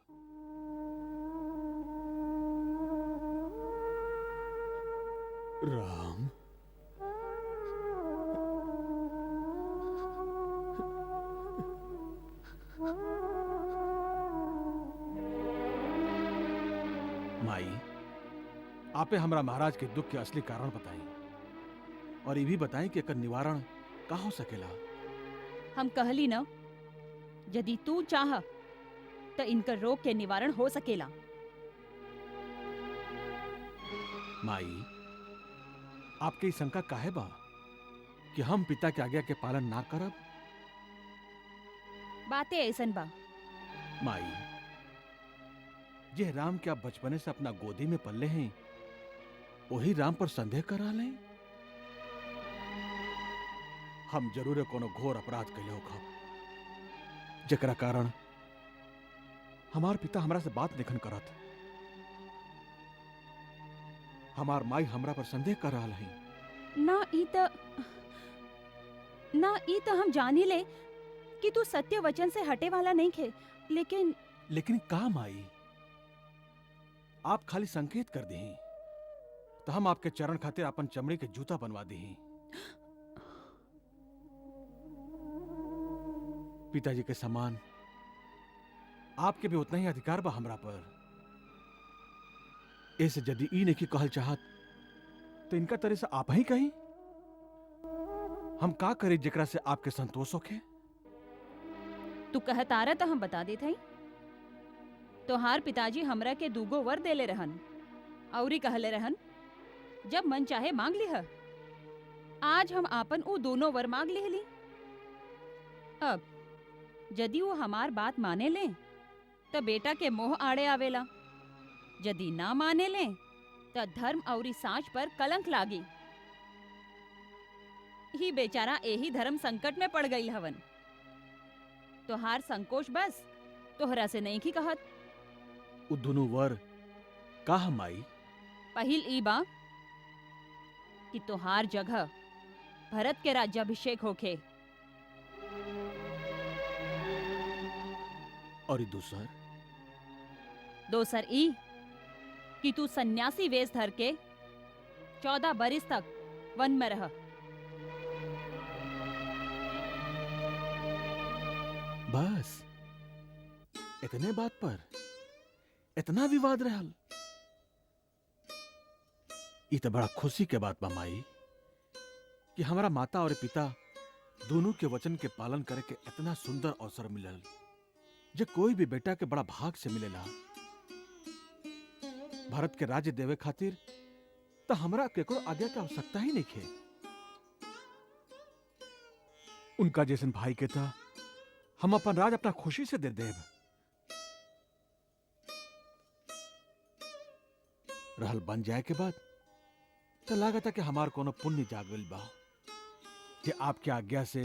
राम, माई, आपे हमरा महाराज के दुख के असली कारण बताई और ये भी बताएं कि एकर निवारण का हो सकेला। हम कहली न, यदि तू चाह तो इनकर रोग के निवारण हो सकेला। माई, आपकी शंका काहे बा कि हम पिता के आज्ञा के पालन ना करब? बातें ऐसन बा। माई, जे राम के आप बचपने से अपना गोदी में पल्ले हैं, वही राम पर संदेह करा लें। हम जरूर कोनो घोर अपराध कैले होखब जेकरा कारण हमार पिता हमरा से बात निखन करत। हमार माई हमरा पर संदेह कर रहा है। ना ई त हम जानी ले कि तू सत्य वचन से हटे वाला नहीं खे, लेकिन का माई, आप खाली संकेत कर दी तो हम आपके चरण खातिर अपन चमड़ी के जूता बनवा दी। पिताजी के समान आपके भी उतना ही अधिकार बा हमरा पर। ऐसे यदि ई नहीं कहल चाहत तो इनका तरह से आप ही कहीं। हम का करें जेकरा से आपके संतोष होखे? तू कहत आ रहा तो हम बता देते हैं। तोहार पिताजी हमरा के दूगो वर देले रहन औरी कहले रहन जब मन चाहे मांग लिह। आज हम आपन ऊ दोनों वर मांग लिहली। अब यदि वो हमार बात माने ले त बेटा के मोह आड़े आवेला, यदि ना माने ले त धर्म औरी साँच पर कलंक लागी। ही बेचारा यही धर्म संकट में पड़ गई हवन। तोहार संकोच बस तोहरा से नहीं की कहत। उ दोनों वर का माई? पहिल ई बा कि तोहार जगह भरत के राज्याभिषेक होखे, और दूसर दोसर ई कि तू सन्यासी वेश धर के 14 बरिस तक वन में रह। बस इतने बात पर इतना विवाद रहल? ई तो बड़ा खुशी के बात बा माई कि हमारा माता और पिता दोनों के वचन के पालन करे के इतना सुंदर अवसर मिलल जो कोई भी बेटा के बड़ा भाग से मिलेला। भारत के राज्य देवे खातिर तो हमरा केकरो आज्ञा की आवश्यकता ही नहीं खे। उनका जैसन भाई के था हम अपन राज अपना खुशी से दे देव। रहल बन जाए के बाद तो लागता कि हमार कोनो पुण्य जागल बा कि आपके आज्ञा से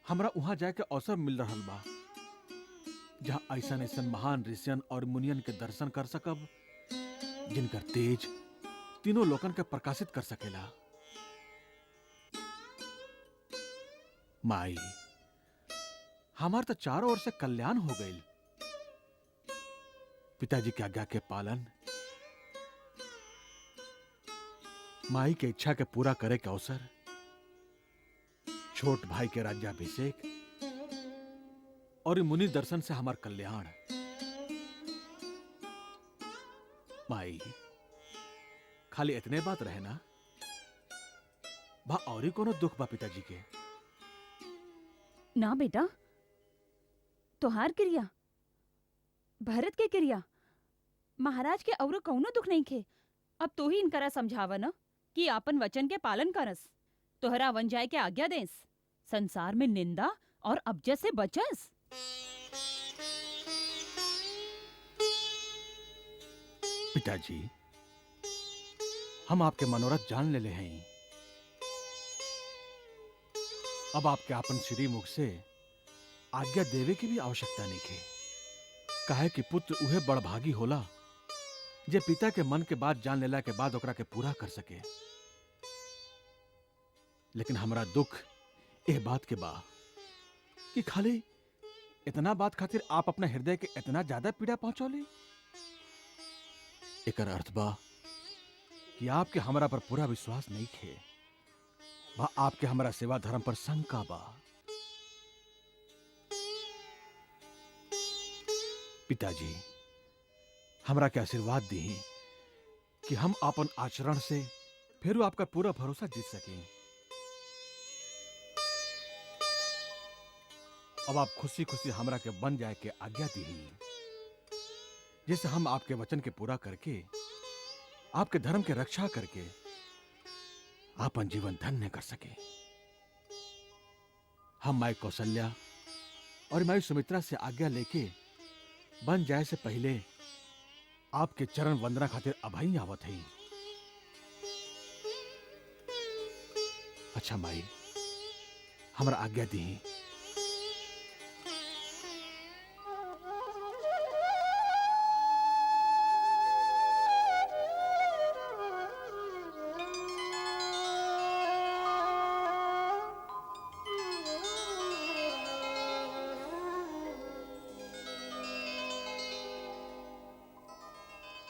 हमरा वहां जाए के अवसर मिल रहल बा जहां ऐसन ऐसन महान ऋषियन और मुनियन के दर्शन कर सकब जिनकर तेज तीनों लोकन के प्रकाशित कर सकेला। माई हमार तो चारों ओर से कल्याण हो गई। पिताजी की आज्ञा के पालन, माई के इच्छा के पूरा करे के अवसर, छोट भाई के राज्याभिषेक और मुनि दर्शन से हमार कल्याण। माई खाली इतने बात रहे ना बा और ही कोनो दुख बा पिताजी के? ना बेटा, तोहार क्रिया भरत के क्रिया महाराज के औरो कौनो दुख नहीं खे। अब तो ही इनकरा समझावा न कि आपन वचन के पालन करस, तोहरा वन जाए के आज्ञा देस, संसार में निंदा और अबजस से बचस। पिताजी हम आपके मनोरथ जान ले हैं। अब आपके आपन श्री मुख से आज्ञा देवे की भी आवश्यकता नहीं है। काहे कि पुत्र उहे बड़ भागी होला जे पिता के मन के बात जान लेला के बाद ओकरा के पूरा कर सके। लेकिन हमरा दुख एह बात के बा कि खाली इतना बात खातिर आप अपना हृदय के इतना ज्यादा पीड़ा पहुंचौले। एकर अर्थ बा कि आपके हमरा पर पूरा विश्वास नहीं खे, बा आपके हमरा सेवा धर्म पर शंका बा। पिताजी हमरा के आशीर्वाद दी कि हम अपन आचरण से फिर आपका पूरा भरोसा जीत सकें। अब आप खुशी खुशी हमरा के बन जाए के आज्ञा दी जिससे हम आपके वचन के पूरा करके आपके धर्म के रक्षा करके आपन जीवन धन्य कर सके। हम माई कौशल्या और माई सुमित्रा से आज्ञा लेके बन जाए से पहले आपके चरण वंदना खातिर अभई आवत है। अच्छा माई हमरा आज्ञा दी।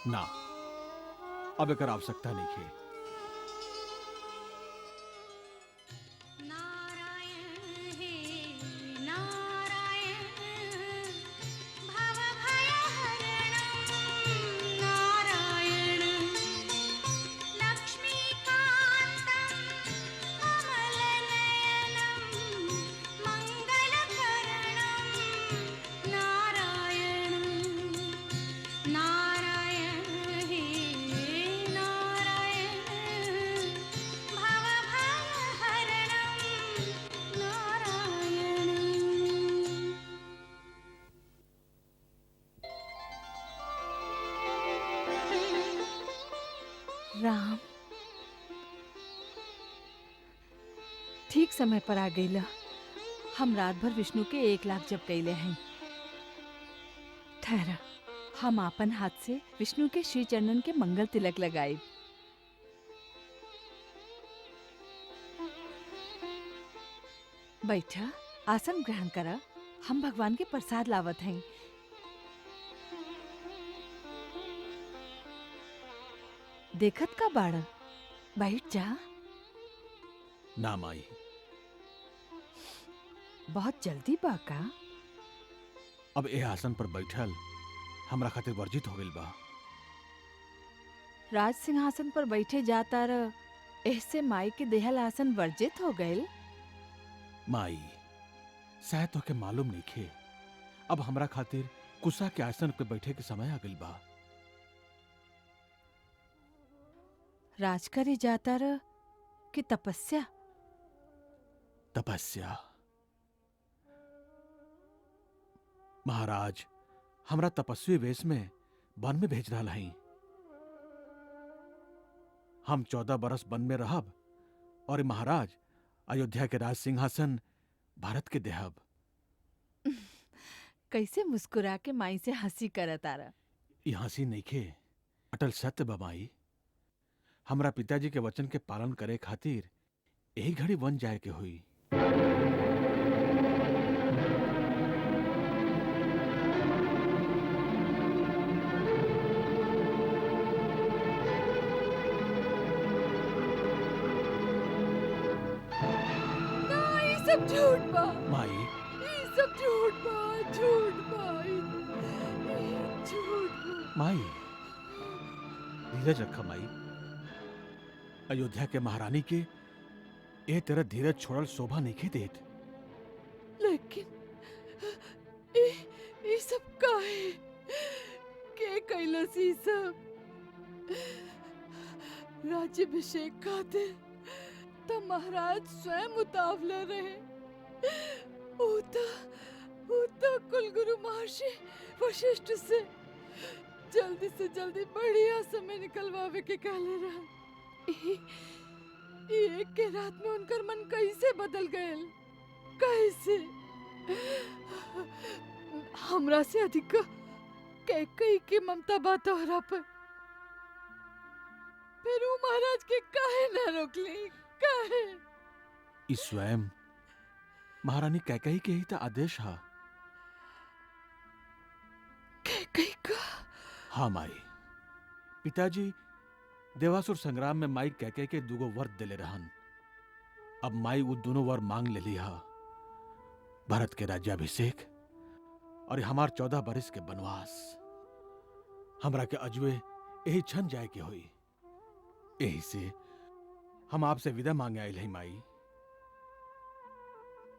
ना अब एकर आवश्यकता नहीं है। ठीक समय पर आ गईला। हम रात भर विष्णु के 1 लाख जप कैले हैं। ठहरा, हम आपन हाथ से विष्णु के श्री चरणन के मंगल तिलक लगाए। बैठा, आसन ग्रहण करा। हम भगवान के प्रसाद लावत हैं। देखत का बाड़ा, बैठ जा। ना माई, बहुत जल्दी बाका। अब ए आसन पर बैठल हमरा खातिर वर्जित हो गइल बा। राज सिंहासन पर बैठे जाता र ऐसे माई के देहल आसन वर्जित हो गए। माई, शायद तोके मालूम नइखे, अब हमरा खातिर कुसा के आसन पे बैठे के समय आ गइल बा। राज करे जाता र कि तपस्या? तपस्या। महाराज हमरा तपस्वी वेश में वन में भेज रहा हई। हम 14 बरस वन में रहब और महाराज अयोध्या के राज सिंहासन भारत के देहब। कैसे मुस्कुरा के माई से हंसी करत आरा। ई हंसी नइखे, अटल सत्य बा माई। हमरा पिताजी के वचन के पालन करे खातिर यही घड़ी वन जाए के हुई। सब झूठ बा माई, ये सब झूठ बा, झूठ बा, ये झूठ बा। माई धीरज रखा माई। अयोध्या के महारानी के ए तेरा धीरज छोड़ल शोभा नहीं देत। लेकिन ये सब काहे के कैलस? ई सब राज्याभिषेक खातिर तो महाराज स्वयं उतावला रहे। उता कुलगुरु महर्षि वशिष्ठ से जल्दी बढ़िया समय निकलवावे के कहले रहा। एक के रात में उनकर मन कैसे बदल गयल? कैसे? हमरा से अधिक कैकेयी की ममता बा तोहरा पर। फिर वो महाराज के काहे न रोकली? काहे? ई स्वयं महारानी कैकेयी के ही तो आदेश हा। कैकेयी का? हाँ माई, पिताजी देवासुर संग्राम में माई कैकेयी के दुगो वर दिले रहन। अब माई वो दोनों वर मांग ले लिया, भारत के राज्याभिषेक और हमार 14 बरिस के वनवास। हमरा के अजवे यही क्षण जाए के होई। यही से हम आपसे विदा मांगे आइल हई माई।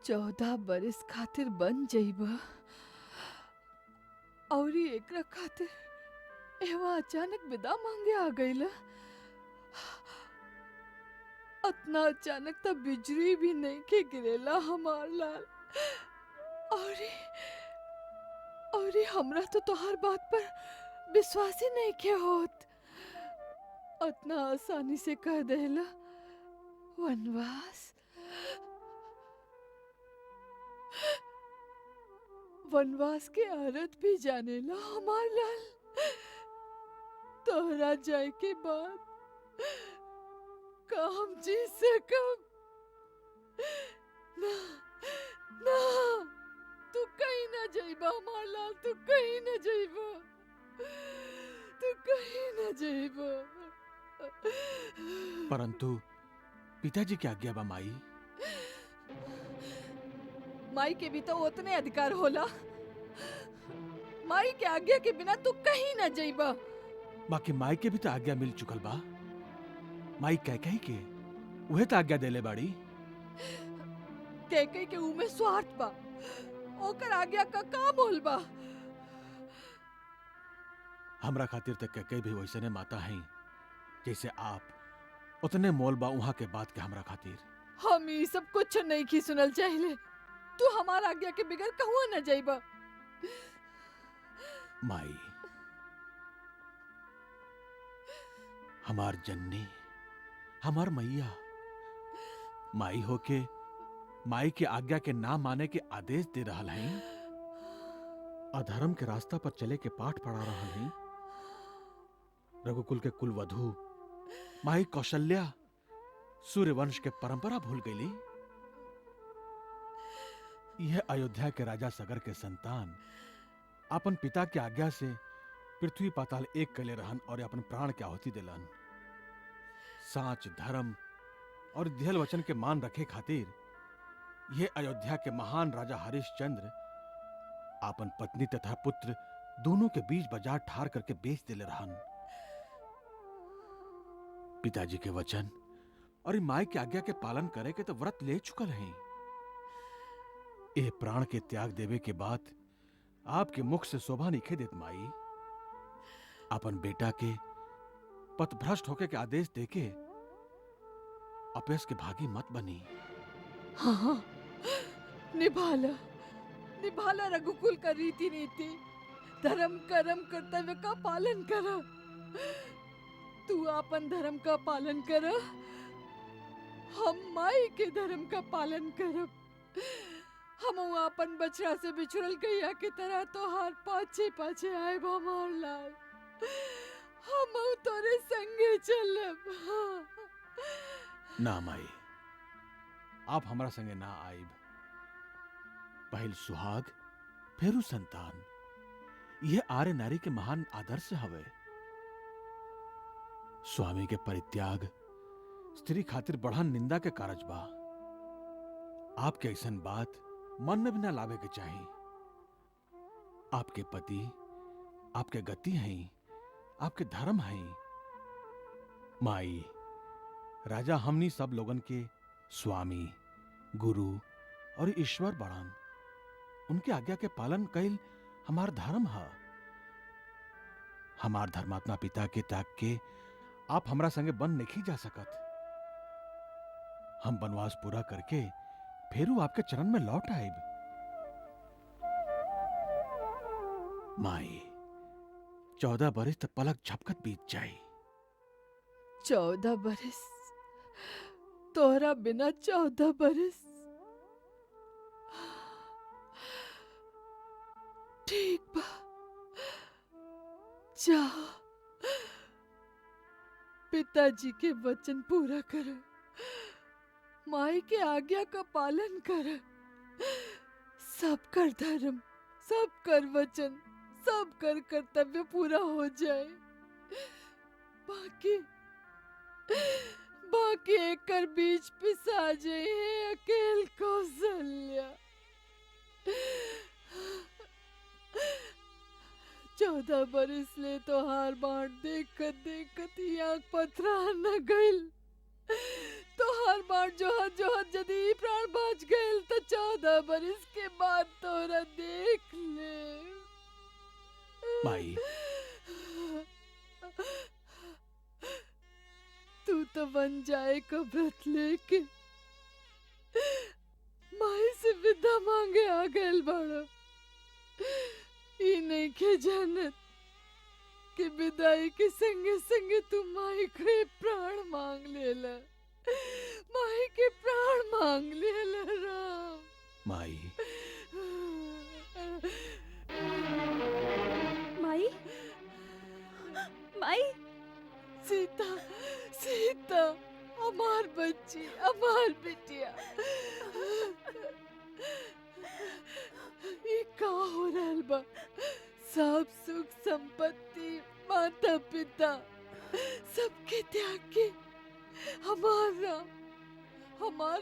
14 बरिस खातिर बन जइबा और एकरा खातिर एवा अचानक विदा मांगे आ गईला। अतना अचानक तब बिजली भी नहीं के गिरेला हमार लाल। और हमरा तो तोहार बात पर विश्वास ही नहीं के होत। अतना आसानी से कह देला वनवास के औरत भी जानेला हमार लाल। तोहरा जाए के बाद का हम जी सकब? ना ना, तू कहीं ना जाइबा हमार लाल, तू कहीं ना जाइबा, तू कहीं ना जाइबा। परंतु पिताजी की आज्ञा बा माई। माई के भी तो उतने अधिकार होला। माई के आज्ञा के बिना तू कहीं ना जाइबा। बाकी माई के भी तो आज्ञा मिल चुकल बा। माई कैकेयी के उहे तो आज्ञा देले बाड़ी। कैकेयी के ऊ में स्वार्थ बा, ओकर आज्ञा का मोल बा। हमरा खातिर तक कैकेयी भी वैसने माता हैं जैसे आप। उतने मोल बा उहाँ के बात के हमरा खातिर। हम ये सब कुछ नहीं की सुनल चाहिए। तू हमार आज्ञा के बिगड़ कहूँ न जाइबा। माई, हमार जननी, हमार मैया, माई होके माई के आज्ञा के ना माने के आदेश दे रहल हैं, अधर्म के रास्ता पर चले के पाठ पढ़ा रहल हैं। रघुकुल के कुलवधु माई कौशल्या सूर्यवंश के परंपरा भूल गईली। यह अयोध्या के राजा सगर के संतान अपन पिता के आज्ञा से पृथ्वी पाताल एक कले रहन और अपन प्राण के आहुति दिलन। साच, धर्म और दिहल वचन के मान रखे खातिर यह अयोध्या के महान राजा हरिश्चंद्र अपन पत्नी तथा पुत्र दोनों के बीच बाजार ठार करके बेच दिले रहन। पिताजी के वचन और माई के आज्ञा के पालन करे के तो व्रत ले चुकल हैं। ए प्राण के त्याग देवे के बाद आपके मुख से शोभा निखे देत माई। अपन बेटा के पथभ्रष्ट होके के आदेश देके अपयस के भागी मत बनी। हाँ, निभाला निभाला रघुकुल का रीति नीति, धर्म कर्म कर्तव्य का पालन करा। तू अपन धर्म का पालन करा, हम माई के धर्म का पालन करब। हम अपन बछड़ा से बिछुड़ल गैया की तरह तोहार पाछे पाछे आए हमार लाल। हम तोरे संगे चलब। ना माई, आप हमारा संगे ना आइब। पहल सुहाग फेरू संतान, यह आर्य नारी के महान आदर्श हवे। स्वामी के परित्याग स्त्री खातिर बढ़न निंदा के कारज बा। आपके ऐसन बात मन में भी ना लावे के चाहिए। आपके पति आपके गति हैं, आपके धर्म हैं। माई, राजा हमनी सब लोगन के स्वामी, गुरु और ईश्वर बड़न। उनके आज्ञा के पालन कईल हमार धर्म है। हमार धर्मात्मा पिता के त्याग के आप हमरा संगे बन नहीं जा सकत। हम वनवास पूरा करके फेरू आपके चरण में लौट आएब। माई, 14 बरिस तक पलक झपकत बीत जाए। 14 बरिस तोहरा बिना 14 बरिस। ठीक बा, जा पिताजी के वचन पूरा कर, माई के आज्ञा का पालन कर। सब कर धर्म, सब कर वचन, सब कर कर्तव्य पूरा हो जाए। बाकी बाकी एकर बीच पिसा जाए है अकेल कौशल्या। 14 बरिस ले तो हार बाट देखत देखत ही आँख पथरा न गइल। तो हार बाट जोहत यदि प्राण बच गइल तो 14 बरिस के बाद तोरा देख ले। माई, तू तो बन जाए का व्रत लेके माई से विदा मांगे आ गइल बड़ा। ई नहीं के जानत कि विदाई के संगे संगे तू माई के प्राण मांग लेला। माई के प्राण मांग लेला राम। माई, माई, माई, सीता, सीता, हमार बच्ची, हमार बिटिया। ये का हो रहल बा? सब सुख संपत्ति, माता पिता सबके त्याग के हमार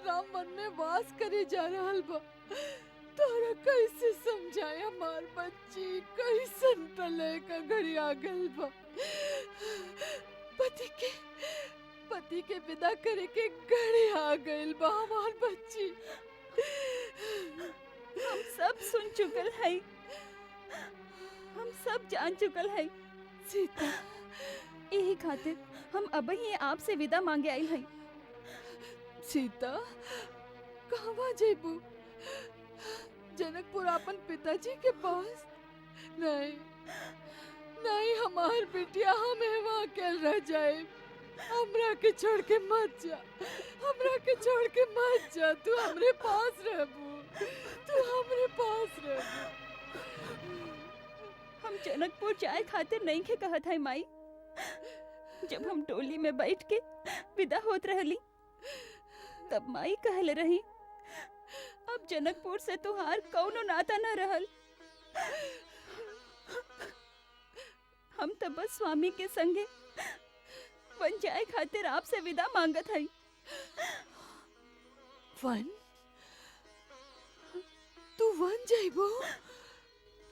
राम मन में वास करे जा रहल बा। तोरा कैसे समझाए हमार बच्ची कैसन प्रलय का घड़ी आ गइल बा। पति के विदा करे के घड़ी आ गइल बा हमार बच्ची। हम सब सुन चुकल है, हम सब जान चुकल है। सीता, यही खातिर हम अब ही आपसे विदा मांगे आई है। सीता, कहवा जेबू? जनकपुर अपन पिताजी के पास? नहीं नहीं, हमार बिटिया हमें वहाँ के रह जाए। हमरा के छोड़ के मत जा, हमरा के छोड़ के मत जा। तू हमरे पास रहबू, तू हमरे पास रहबू। हम जनकपुर जाए खातिर नहीं के कहत है माई। जब हम टोली में बैठ के विदा होत रहली तब माई कहले रही अब जनकपुर से तुहार कौनो नाता न रहल। हम तो बस स्वामी के संगे वन जाए खातिर आपसे विदा मांगत हई। वन? तू वन जाइबो?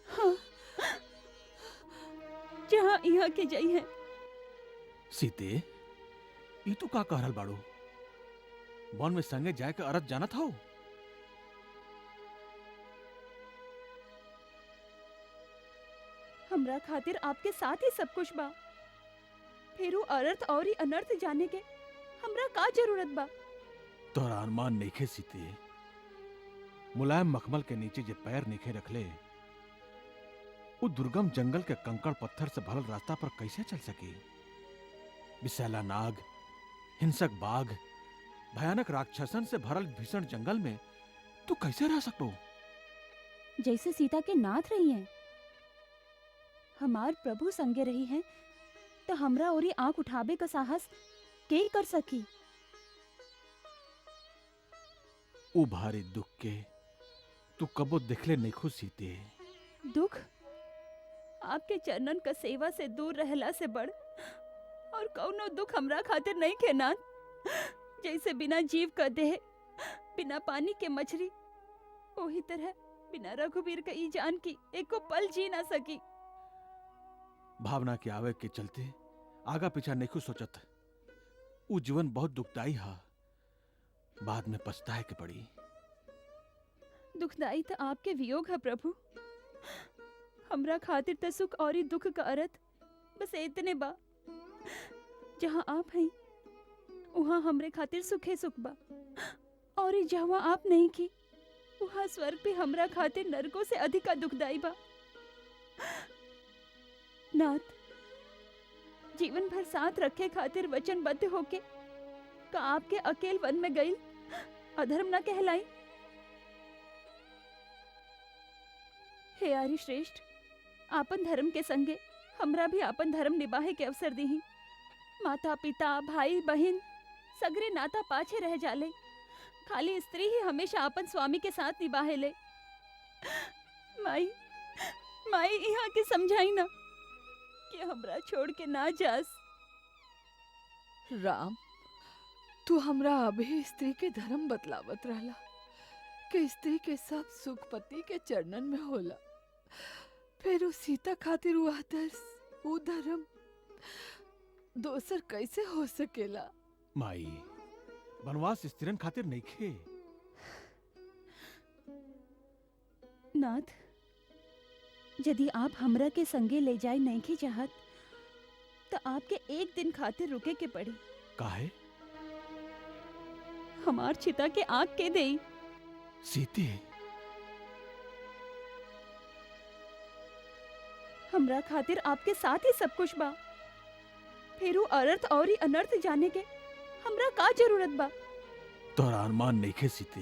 हाँ, जहाँ यहाँ के जाई है। सीते, ई तू का कहल बाड़ू? वन में संगे जाए के अरज जानत हो? हमरा खातिर आपके साथ ही सब कुछ बा। फिर अनर्थ और ही अनर्थ जाने के हमरा का जरूरत बा? तोरा अनुमान नइखे सीते। मुलायम मखमल के नीचे जे पैर नीचे रखले वो दुर्गम जंगल के कंकड़ पत्थर से भरल रास्ता पर कैसे चल सकी? विषैला नाग, हिंसक बाघ, भयानक राक्षसन से भरल भीषण जंगल में तू कैसे रह सकतो? जैसे सीता के नाथ रही हैं, हमार प्रभु संगे रही हैं, तो हमरा ओरी आंख उठाबे का साहस के कर सकी? उ भारी दुख के तू कबो देखले नइखो सीते। दुख आपके चरणन का सेवा से दूर रहला से बड़ और कौनो दुख हमरा खातिर नहीं खेनान। जैसे बिना जीव का देह, बिना पानी के मछली, वही तरह बिना रघुवीर का ई जान की एको पल जी ना सकी। भावना के आवे के चलते आगा पीछा नइखो सोचत। उ जीवन बहुत दुखदाई हा, बाद में पछताए के पड़ी। दुखदाई तो आपके वियोग है प्रभु। हमरा खातिर तो सुख और ही दुख का अर्थ बस इतने बा। जहाँ आप हैं वहाँ हमरे खातिर सुखे सुख बा, और जहाँ आप नहीं की वहाँ स्वर्ग भी हमरा खातिर नरकों से अधिक दुखदाई बा। नाथ, जीवन भर साथ रखे खातिर वचनबद्ध होके का आपके अकेल वन में गई अधर्म न कहलाई? हे आर्य श्रेष्ठ, आपन धर्म के संगे हमरा भी आपन धर्म निभाए के अवसर दीही। माता पिता भाई बहन सगरे नाता पाछे रह जाले, खाली स्त्री ही हमेशा आपन स्वामी के साथ निभाए ले। माई, माई यहाँ के समझाई ना कि हमरा छोड़ के ना जास। राम, तू हमरा अभी स्त्री के धर्म बतलावत रहला कि स्त्री के सब सुख पति के चरणन में होला। फिर उस सीता खातिर वो आदर्श, वो धर्म दोसर कैसे हो सकेला? माई, वनवास स्त्रीन खातिर नइखे। नाथ, यदि आप हमरा के संगे ले जाए नहीं की चाहत तो आपके एक दिन खातिर रुके के पड़ी। काहे? हमार चिता के आग के देई। सीते, हमरा खातिर आपके साथ ही सब कुछ बा। फिर अनर्थ और ही अनर्थ जाने के हमरा का जरूरत बा? तोरा अनुमान नइखे सीते।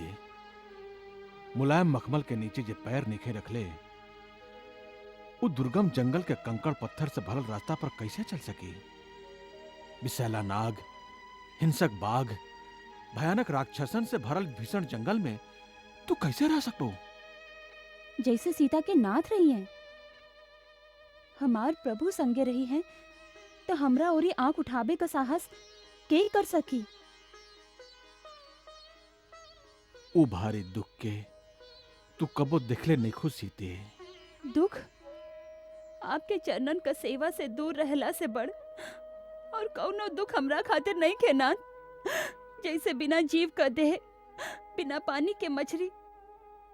मुलायम मखमल के नीचे जे पैर नीचे रखले वो दुर्गम जंगल के कंकड़ पत्थर से भरल रास्ता पर कैसे चल सकी? विषैला नाग, हिंसक बाघ, भयानक राक्षसन से भरल भीषण जंगल में तू कैसे रह सकतो? जैसे सीता के नाथ रही हैं, हमार प्रभु संगे रही हैं, तो हमरा ओरी आंख उठाबे का साहस के कर सकी? उ भारी दुख के तू कबो देखले नइखो सीते। दुख आपके चरणन का सेवा से दूर रहला से बड़ और कौनो दुख हमरा खातिर नहीं खेनान। जैसे बिना जीव का देह, बिना पानी के मछली,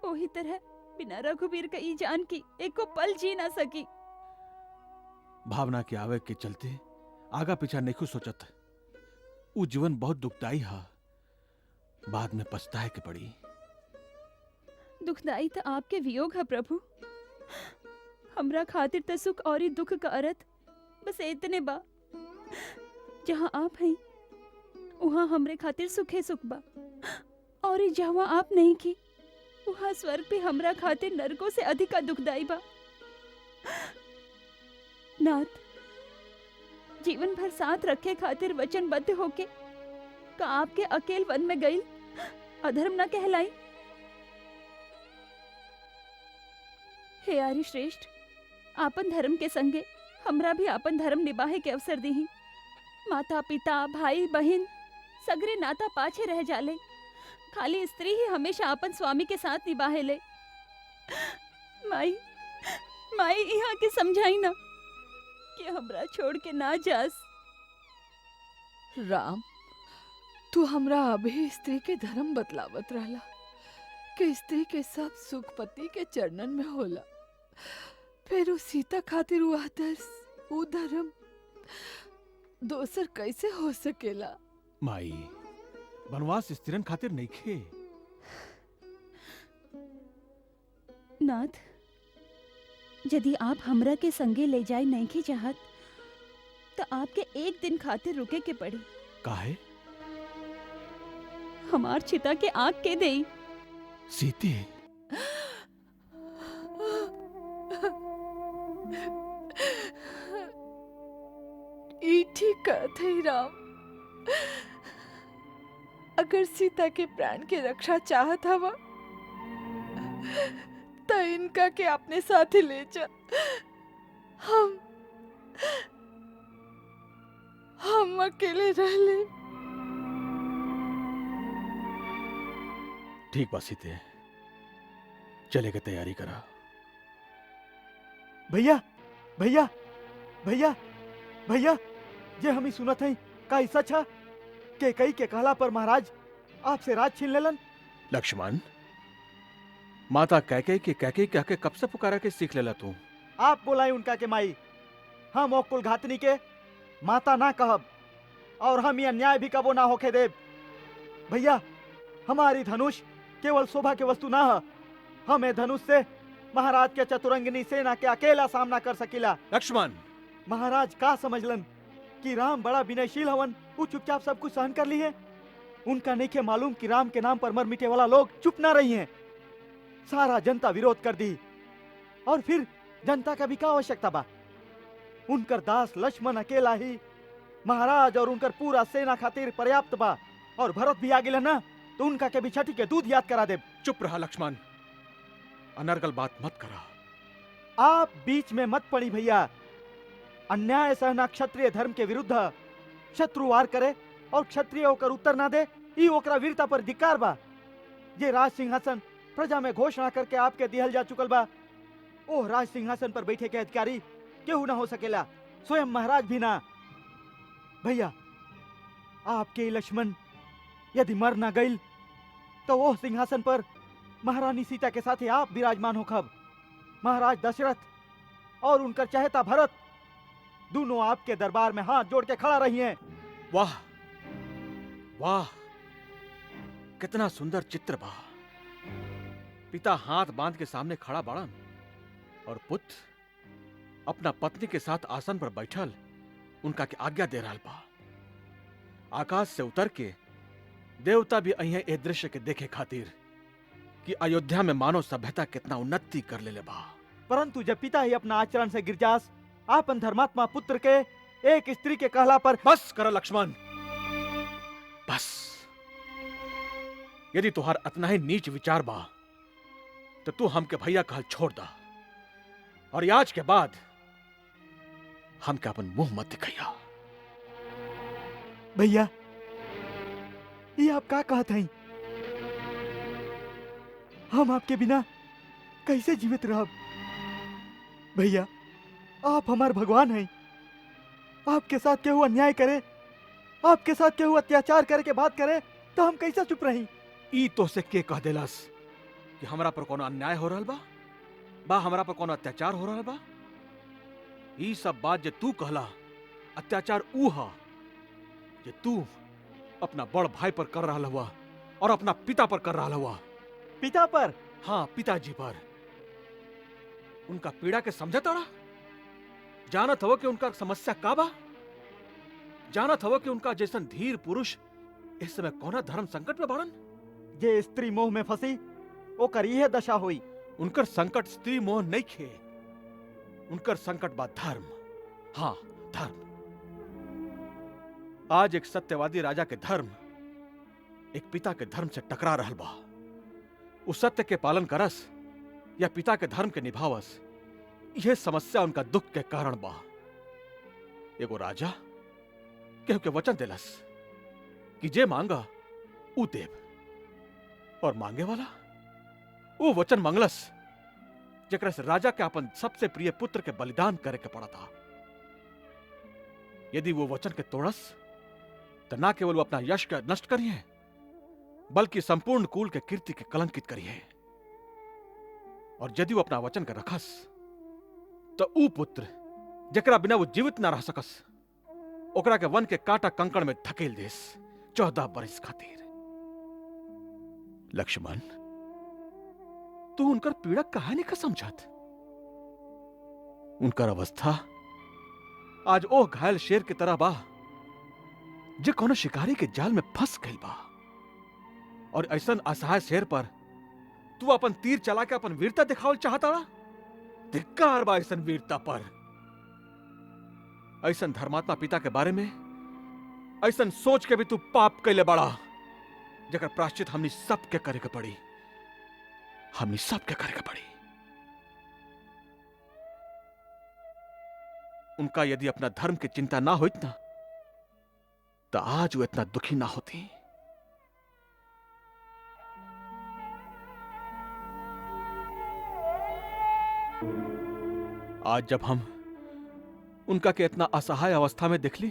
वही तरह बिना रघुवीर का ई जान की एको पल जी ना सकी। भावना के आवे के चलते आगा पीछा नइखो सोचत। उ जीवन बहुत दुखदाई हा, बाद में पछताए के पड़ी। दुखदाई तो आपके वियोग है प्रभु। हमरा खातिर तो सुख और ही दुख का अर्थ बस इतने बा। जहाँ आप हैं वहाँ हमरे खातिर सुखे सुख बा, और जहाँ आप नहीं की वहाँ स्वर्ग भी हमरा खातिर नरकों से अधिका दुखदाई बा। नाथ, जीवन भर साथ रखे खातिर वचनबद्ध होके का आपके अकेल वन में गई अधर्म न कहलाई। हे आर्य श्रेष्ठ, आपन धर्म के संगे हमरा भी आपन धर्म निभाए के अवसर दी। माता पिता भाई बहन सगरे नाता पाछे रह जाले, खाली स्त्री ही हमेशा अपन स्वामी के साथ निभाए ले। माई माई यहाँ के समझाई ना कि हमरा छोड़ के ना जास। राम, तू हमरा अभी स्त्री के धर्म बतलावत रहला कि स्त्री के सब सुख पति के चरणन में होला, फिर उस सीता खातिर वो आदर्श वो धर्म दोसर कैसे हो सकेला? माई, वनवास स्त्रीन खातिर नहीं खे। नाथ, यदि आप हमरा के संगे ले जाए नहीं की चाहत तो आपके एक दिन खातिर रुके के पड़ी। काहे? हमार चिता के आग के देई। सीते, ई ठीक कहत है राम। अगर सीता के प्राण के रक्षा चाहत हवा तो इनका के अपने साथ ही ले जा। हम अकेले रह ले। ठीक बा सीते, चले के तैयारी करा। भैया भैया भैया भैया, ये हम ही सुनत हई का ऐसा छा के कई के कहला पर महाराज आपसे राज छीन लेलन। लक्ष्मण, माता कैकेयी के कैकेयी कह के कब से पुकारा के सीख लेला तू? आप बोलाई उनका के माई, हम ओ कुल घातनी के माता ना कहब और हम ये अन्याय भी कबो ना होके देब। भैया, हमारी धनुष केवल शोभा के वस्तु ना है, हमें धनुष से महाराज के चतुरंगिनी सेना के अकेला सामना कर सकीला। लक्ष्मण, महाराज का समझलन कि राम बड़ा विनयशील हवन, वो चुपचाप सब कुछ सहन कर ली है। उनका नहीं के मालूम कि राम के नाम पर मर मिटे वाला लोग चुप ना रही हैं। सारा जनता विरोध कर दी और फिर जनता का भी क्या आवश्यकता बा? उनकर दास लक्ष्मण अकेला ही महाराज और उनकर पूरा सेना खातिर पर्याप्त बा, और भरत भी आ गिला ना तो उनका के भी छठी के दूध याद करा दे। चुप रहा लक्ष्मण, अनर्गल बात मत करा। आप बीच में मत पड़ी भैया। अन्याय सहना क्षत्रिय धर्म के विरुद्ध है। शत्रु वार करे और क्षत्रिय होकर उत्तर ना दे, ई ओकरा वीरता पर धिक्कार बा। ये राज सिंहासन प्रजा में घोषणा करके आपके दिहल जा चुकल बा। ओह राज सिंहासन पर बैठे के अधिकारी केहू ना हो सकेला, स्वयं महाराज भी ना। भैया, आपके लक्ष्मण यदि मर ना गईल तो वो सिंहासन पर महारानी सीता के साथ आप विराजमान हो खब। महाराज दशरथ और उनकर चहेता भरत दोनों आपके दरबार में हाथ जोड़ के खड़ा रही हैं। वाह वाह, कितना सुंदर चित्र बा। पिता हाथ बांध के सामने खड़ा बाड़न और पुत्र अपना पत्नी के साथ आसन पर बैठल उनका के आज्ञा दे रहा बा। आकाश से उतर के देवता भी अहिए ए दृश्य के देखे खातिर कि अयोध्या में मानव सभ्यता कितना उन्नति कर ले बा। परंतु जब पिता ही अपना आचरण से गिर जास, आपन धर्मात्मा पुत्र के एक स्त्री के कहला पर। बस कर लक्ष्मण, बस। यदि तुहार अतना ही नीच विचार बा तो तू हमके भैया कहल छोड़ दा, और आज के बाद हमके अपन मुंह मत दिखाइया। भैया, ये आप का कहत हैं? हम आपके बिना कैसे जीवित रहब? भैया, आप हमार भगवान हैं। आपके साथ केहू अन्याय करे, आपके साथ केहू अत्याचार करे के बात करे तो हम कैसे चुप रही? ई तो से के कह देलस कि हमरा पर कोनो अन्याय हो रहल बा हमरा पर कोनो अत्याचार हो रहल बा? ई सब बात जे तू कहला अत्याचार ऊ हा जे तू अपना बड़ भाई पर कर रहा हुआ और अपना पिता पर कर रहा हुआ। पिता पर? हाँ, पिताजी पर। उनका पीड़ा के समझत अड़ा, जानत हो कि उनका समस्या का बा? जानत हवो कि उनका जैसन धीर पुरुष इस समय कौना धर्म संकट में बाड़न। जे स्त्री मोह में फंसी ओकर यह दशा हुई। उनकर संकट स्त्री मोह नहीं खे, उनकर संकट बा धर्म। हाँ, धर्म। आज एक सत्यवादी राजा के धर्म एक पिता के धर्म से टकरा रहल बा। उस सत्य के पालन करस या पिता के धर्म के निभावस, यह समस्या उनका दुख के कारण बा। एगो राजा केहू के वचन देलस कि जे मांगा ऊ देव, और मांगे वाला वो वचन मंगलस जेकरा से राजा के अपन सबसे प्रिय पुत्र के बलिदान करे के पड़ा था। यदि वो वचन के तोड़स तो ना केवल वो अपना यश का नष्ट करिए, बल्कि संपूर्ण कुल के कीर्ति के कलंकित करिए। और यदि वो अपना वचन के रखस तो ऊ पुत्र जेकरा बिना वो जीवित ना रह सकस, ओकरा के वन के कांटा कंकड़ में धकेल देस 14 बरस खातिर। लक्ष्मण, तू उनकर पीड़ा कहानी का समझत। उनकर अवस्था आज ओ घायल शेर की तरह बा जे कोनो शिकारी के जाल में फंस गइल बा। और ऐसन असहाय शेर पर तू अपन तीर चला के अपन वीरता दिखावल चाहता। धिक्कार बा ऐसन वीरता पर। ऐसन धर्मात्मा पिता के बारे में ऐसन सोच के भी तू पाप कैले बड़ा, जगर प्राश्चित हमनी सब के करे के पड़ी। हमनी सब के करे के पड़ी। उनका यदि अपना धर्म की चिंता ना होती ना, तो आज वो इतना दुखी ना होती। आज जब हम उनका के इतना असहाय अवस्था में देख ली,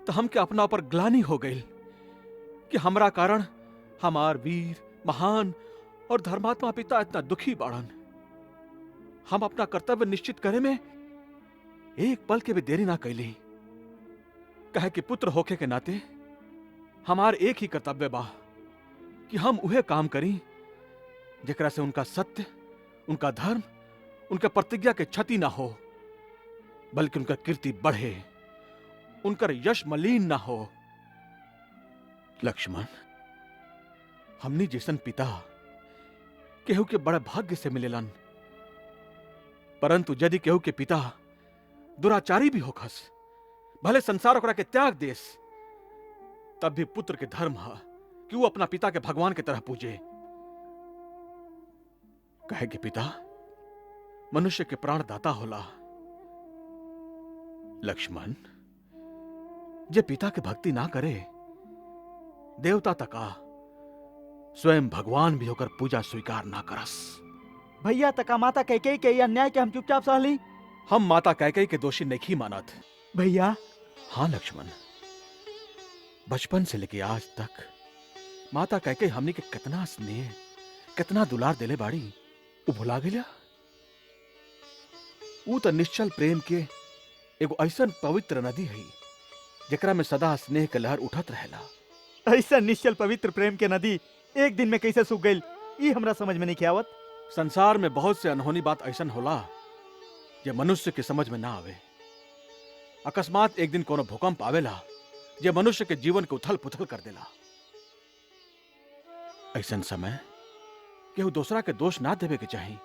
तो हम के अपना ऊपर ग्लानि हो गई कि हमरा कारण हमार वीर, महान और धर्मात्मा पिता इतना दुखी बाड़न। हम अपना कर्तव्य निश्चित करे में एक पल के भी देरी ना कैली। कहे कि पुत्र होके के नाते हमार एक ही कर्तव्य बा कि हम उहे काम करी जेकरा से उनका सत्य, उनका धर्म, उनके प्रतिज्ञा के क्षति ना हो, बल्कि उनका कीर्ति बढ़े, उनकर यश मलिन ना हो। लक्ष्मण, हमनी जैसन पिता केहू के बड़े भाग्य से मिलेलन, परंतु यदि केहू के पिता दुराचारी भी होखस, भले संसार ओकरा के त्याग देस, तब भी पुत्र के धर्म है कि वो अपना पिता के भगवान की तरह पूजे। कहे कि पिता मनुष्य के प्राणदाता होला। लक्ष्मण, जे पिता के भक्ति ना करे, देवता तका स्वयं भगवान भी होकर पूजा स्वीकार ना करस। भैया तका माता कैकेयी के अन्याय के हम चुपचाप सह ली। हम माता कैकेयी के दोषी नहीं मानत। भैया। हाँ लक्ष्मण, बचपन से लेके आज तक माता कैकेयी हमनी के कितना स्नेह, कितना दुलार देले बाड़ी, वो भुला गया। वो तो निश्चल प्रेम के एगो ऐसन पवित्र नदी है जेकरा में सदा स्नेह के लहर उठत रहेला। ऐसा निश्चल पवित्र प्रेम के नदी एक दिन में कैसे सूख गई, ये हमरा समझ में नहीं आवत। संसार में बहुत से अनहोनी बात ऐसन होला जे मनुष्य के समझ में ना आवे। अकस्मात एक दिन कोनो भूकंप आवेला जे मनुष्य के जीवन को उथल पुथल कर देला। ऐसन समय केहू दूसरा के दोष ना देवे के चाही,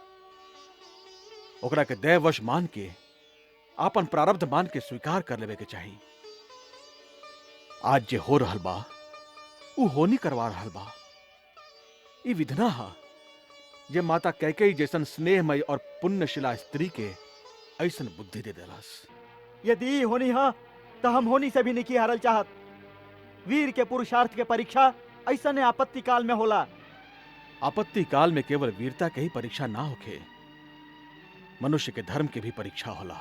ओकरा के दैववश मान के, आपन प्रारब्ध मान के स्वीकार कर लेवे के चाही। आज जे हो रहल बा ऊ होनी करवा रहल बा। ई विधना हा जे माता कैकेयी जैसन स्नेहमय और पुण्यशिला स्त्री के ऐसन बुद्धि दे देलस। यदि होनी हा तो हम होनी से भी नहीं हारल चाहत। वीर के पुरुषार्थ के परीक्षा ऐसा ने आपत्ति काल में होला। आपत्ति काल में केवल वीरता के ही परीक्षा ना होके, मनुष्य के धर्म की भी परीक्षा होला।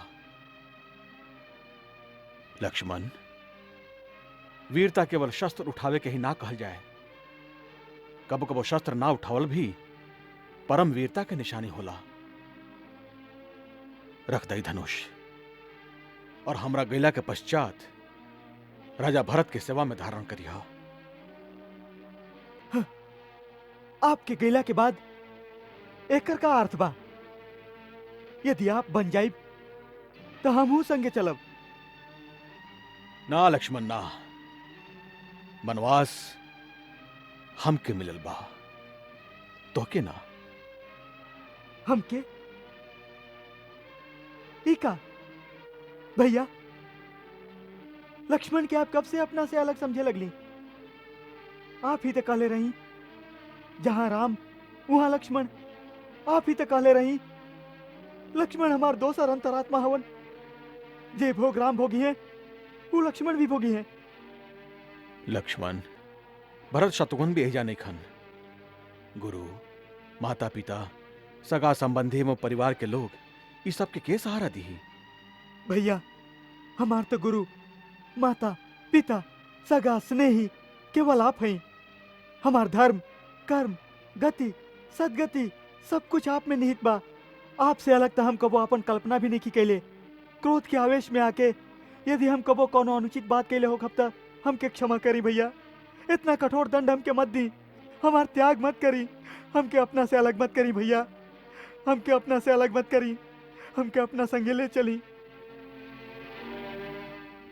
लक्ष्मण, वीरता केवल शस्त्र उठावे के ही ना कहल जाए। कबो कबो शस्त्र ना उठावल भी परम वीरता के निशानी होला। रख दई धनुष और हमरा गैला के पश्चात राजा भरत के सेवा में धारण करिया। आपके गैला के बाद एकर का अर्थ बा? यदि आप बन जाइब तो हमहू संगे चलब। ना लक्ष्मण ना, वनवास हमके मिलल बा, तोहके ना। हमके इका भैया, लक्ष्मण के आप कब से अपना से अलग समझे लगली? आप ही तो कहले रही जहां राम वहां लक्ष्मण। आप ही तो कहले रही लक्ष्मण हमार दोसर अंतरात्मा हवन, जे भोग राम भोगी है वो लक्ष्मण भी भोगी है। लक्ष्मण, भरत शत्रुघ्न भी एजा नहीं खन। गुरु, माता पिता, सगा संबंधी एवं परिवार के लोग इस सब के सहारा दी। भैया, हमार तो गुरु, माता, पिता, सगा, स्नेही केवल आप हैं। हमार धर्म, कर्म, गति, सदगति सब कुछ आप में निहित बा। आपसे अलग तो हम कबो अपन कल्पना भी नहीं की कैले। क्रोध के आवेश में आके यदि हम कबो कोनो अनुचित बात कैले हो खपता हमके क्षमा करी भैया। इतना कठोर दंड हमके मत दी, हमार त्याग मत करी, हमके अपना से अलग मत करी भैया, हमके अपना से अलग मत करी, हमके अपना संगे ले चली।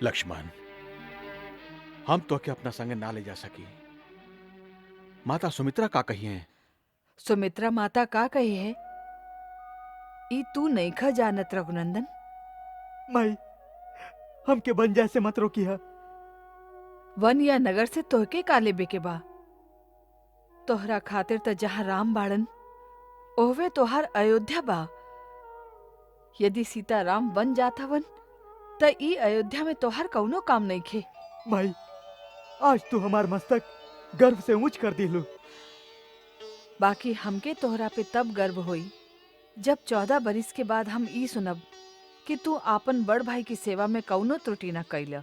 लक्ष्मण, हम तो के अपना संग ना ले जा सकी। माता सुमित्रा का कही है? सुमित्रा माता का कही है ई तू नहीं खा जानत रघुनंदन। माई, हमके वन जैसे मत रोकी है। वन या नगर से तोहके काले बेके बा। तोहरा खातिर त जहां राम बाड़न ओहवे तोहार अयोध्या बा। यदि सीता राम वन जात हवन त ई अयोध्या में तोहार कौनो काम नहीं खे। माई, आज तू हमार मस्तक गर्व से ऊंच कर दिलू। बाकी हमके तोहरा पे तब गर्व होई जब 14 बरिस के बाद हम ई सुनब कि तू आपन बड़ भाई की सेवा में कौनो त्रुटि न कैला।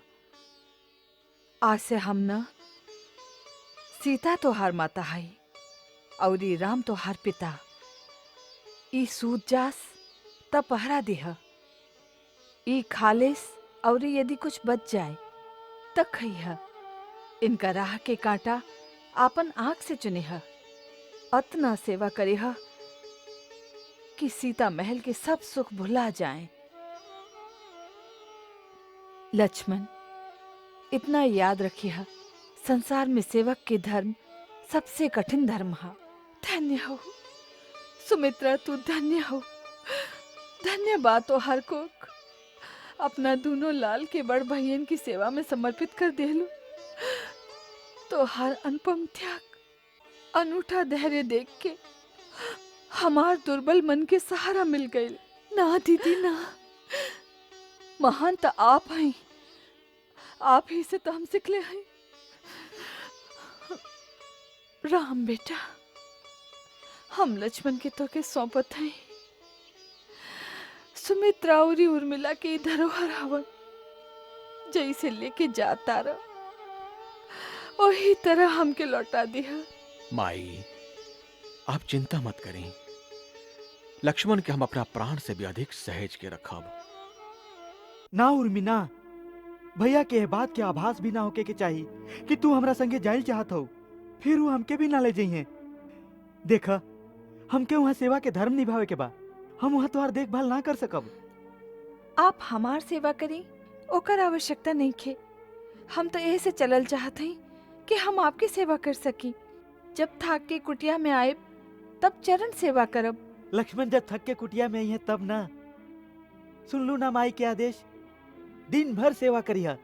आज से हम न सीता तोहार माता है और राम तोहार पिता। ई सूत जास त पहरा दिह, ई खालिस और यदि कुछ बच जाए त खइह। इनका राह के कांटा आपन आंख से चुनिह। अतना सेवा करिह कि सीता महल के सब सुख भुला जाएं। लक्ष्मण, इतना याद रखिए, संसार में सेवक के धर्म सबसे कठिन धर्म है। धन्य हो सुमित्रा, तू धन्य हो। धन्य बात हो हर को अपना दोनों लाल के बड़ भैयन की सेवा में समर्पित कर देलू। तो हर अनुपम त्याग, अनूठा धैर्य देख के हमार दुर्बल मन के सहारा मिल गई। ना दीदी ना, महान तो आप हैं, आप ही से तो हम सिखले हैं। राम बेटा, हम लक्ष्मण के तो के सौंपत हैं। सुमित्रा और उर्मिला के धरोहर हवन, जैसे लेके जाता रहा वही तरह हमके लौटा दिया। माई, आप चिंता मत करें। लक्ष्मण के हम अपना प्राण से भी अधिक सहेज के रखब। ना उर्मी ना, भैया के बात के आभास भी ना होके के चाहिए कि तू हमरा संगे जाइल चाहत हो, फिर वो हमके भी ना ले जाइए। देखा, हमके वहाँ सेवा के धर्म निभावे के बा, हम वहाँ तुम्हार देखभाल ना कर सकब। आप हमार सेवा करी, ओकर आवश्यकता नहीं खे। हम तो ऐसे चलल चाहत हैं कि हम आपकी सेवा कर सकी। जब थक के कुटिया में आए तब चरण सेवा करब। लक्ष्मण जब थक के कुटिया में आई है तब ना। सुन लू ना माई के आदेश, दिन भर सेवा करिया,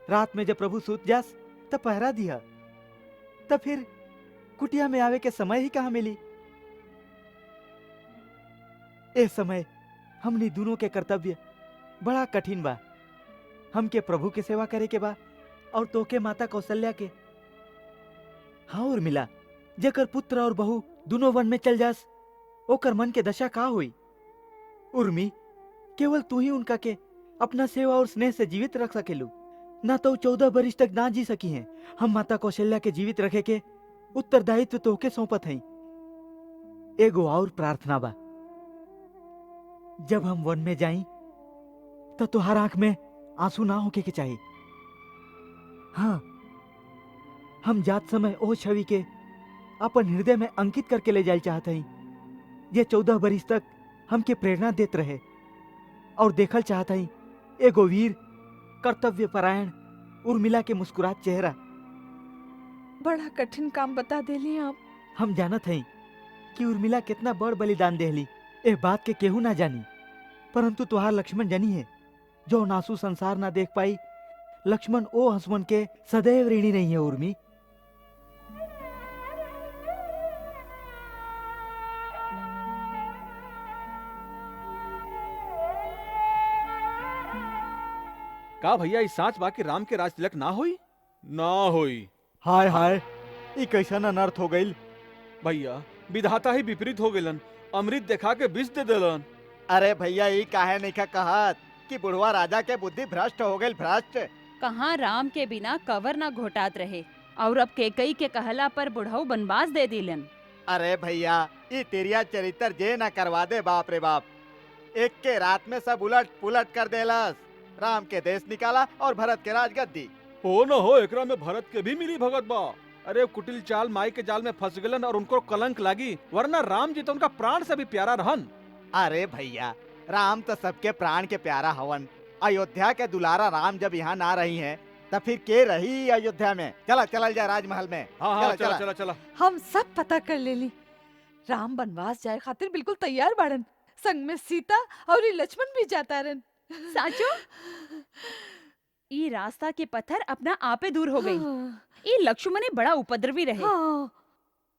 रात में जब प्रभु सूत जास तब पहरा दिया, तब फिर कुटिया में आवे के समय ही कहाँ मिली। ए समय हमनी दोनों के कर्तव्य बड़ा कठिन बा। हमके प्रभु के सेवा करे के बा और तोके माता कौशल्या के। हाँ उर्मिला, जेकर पुत्र और बहू दोनों वन में चल जास ओकर मन के दशा का हुई। उर्मी, केवल तू ही उनका के अपना सेवा और स्नेह से जीवित रख सकेलू, ना तो 14 बरिस तक ना जी सकी हैं। हम माता कौशल्या के जीवित रखे के उत्तरदायित्व तोके सौंपत हैं। एगो और प्रार्थना बा, जब हम वन में जाई तो तुहार आंख में आंसू ना होके के चाहिए। हाँ, हम जात समय ओ छवि के अपन हृदय में अंकित करके ले जाए चाहते हैं, ये 14 बरिस तक हमके प्रेरणा देते रहे और देखल चाहते हैं एगो वीर, कर्तव्य परायण उर्मिला के मुस्कुरात चेहरा। बड़ा कठिन काम बता देली आप। हम जानत हई कि उर्मिला कितना बड़ बलिदान देहली, ए बात के केहू ना जानी, परंतु तुहार लक्ष्मण जानी है जो नासू संसार ना देख पाई। लक्ष्मण ओ हसवन के सदैव ऋणी रही है उर्मी। का भैया इस सांच बाकी राम के राज तिलक ना होई? ना होई। हाय हाय, ई कैसन अनर्थ हो गईल। भैया विधाता ही विपरीत हो गेलन, अमृत देखा के विष दे देलन। अरे भैया ई काहे नहीं कहत कि बुढ़वा राजा के बुद्धि भ्रष्ट हो गईल, भ्रष्ट। कहाँ राम के बिना कवर ना घोटात रहे और अब केकई के कहला पर बुढ़ऊ बनवास दे दिलन। अरे भैया ई तेरिया चरित्र जे ना करवा दे, बाप रे बाप। एक के रात में सब उलट पुलट कर देलस। राम के देश निकाला और भरत के राजगद्दी। हो न हो, एकरा में भरत के भी मिली भगत बा। अरे कुटिल चाल माई के जाल में फंस गलन और उनको कलंक लागी, वरना राम जी तो उनका प्राण से भी प्यारा रहन। अरे भैया राम तो सबके प्राण के प्यारा हवन। अयोध्या के दुलारा राम जब यहाँ ना रही हैं, तब फिर के रही अयोध्या में। चला चल जाए राजमहल में। हाँ हाँ चला चला चला। हम सब पता कर लेली। राम बनवास जाए खातिर बिल्कुल तैयार बाड़न। संग में सीता और लक्ष्मण भी जाता रहन। साचो? ई रास्ता के पत्थर अपना आपे दूर हो गई। ई लक्ष्मण बड़ा उपद्रवी रहे। हाँ।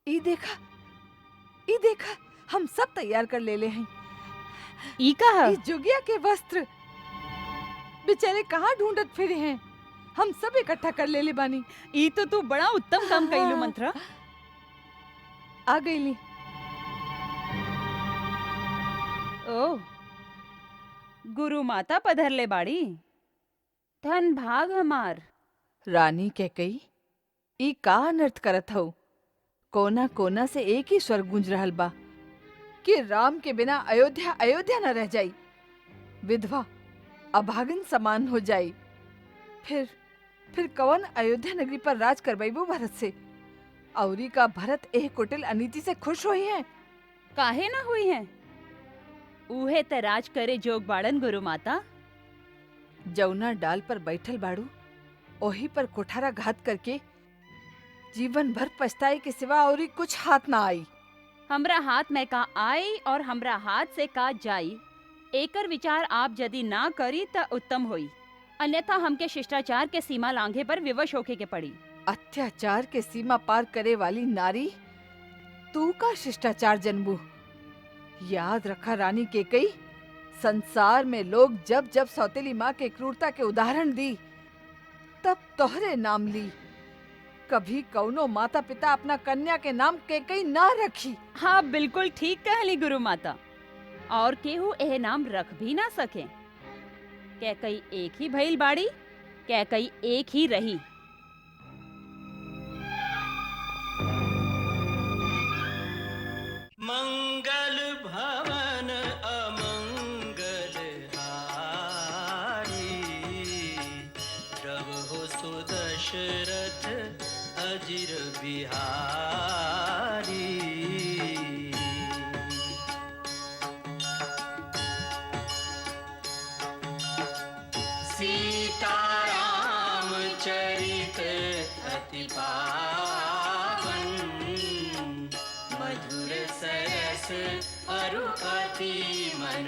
ई देखा हम सब तैयार कर ले हैं। ई कहा? ई जोगिया के वस्त्र बेचारे कहाँ ढूंढत फिरे हैं, हम सब इकट्ठा कर ले बानी। ई तो तू बड़ा उत्तम काम कइलू मंत्रा। आ गईली। ओ गुरु माता पधरले बाड़ी। धन भाग हमार। रानी के कई ई का अनर्थ करत हो। कोना कोना से एक ही स्वर गूंज रहल बा कि राम के बिना अयोध्या अयोध्या न रह जाई, विधवा अभागन समान हो जाई। फिर कवन अयोध्या नगरी पर राज करवाइबो भरत से। औरी का भरत एह कुटिल अनीति से खुश हुई है? काहे ना हुई है? उहे त राज करे जोग बाड़न गुरु माता। जौना डाल पर बैठल बाड़ू ओही पर कुठारा घात करके जीवन भर पछताए के सिवा औरी कुछ हाथ ना आई। हमरा हाथ में का आई और हमरा हाथ से का जाई, एकर विचार आप यदि ना करी त उत्तम होई, अन्यथा हमके शिष्टाचार के सीमा लांघे पर विवश होके के पड़ी। अत्याचार के सीमा पार करे वाली नारी तू का शिष्टाचार जनबू? याद रखा रानी के कई, संसार में लोग जब जब सौतेली माँ के क्रूरता के उदाहरण दी तब तोहरे नाम ली। कभी कौनो माता पिता अपना कन्या के नाम के कई ना रखी। हाँ बिल्कुल ठीक कहली गुरु माता। और केहू एह नाम रख भी ना सके। कैकई एक ही भइल बाड़ी, कैकई एक ही रही। मंगल भवन अमंगल हारी, प्रभु सुदशरथ अजिर बिहारी। सीताराम चरित अति पावन, मधुर सरस अरु अति मन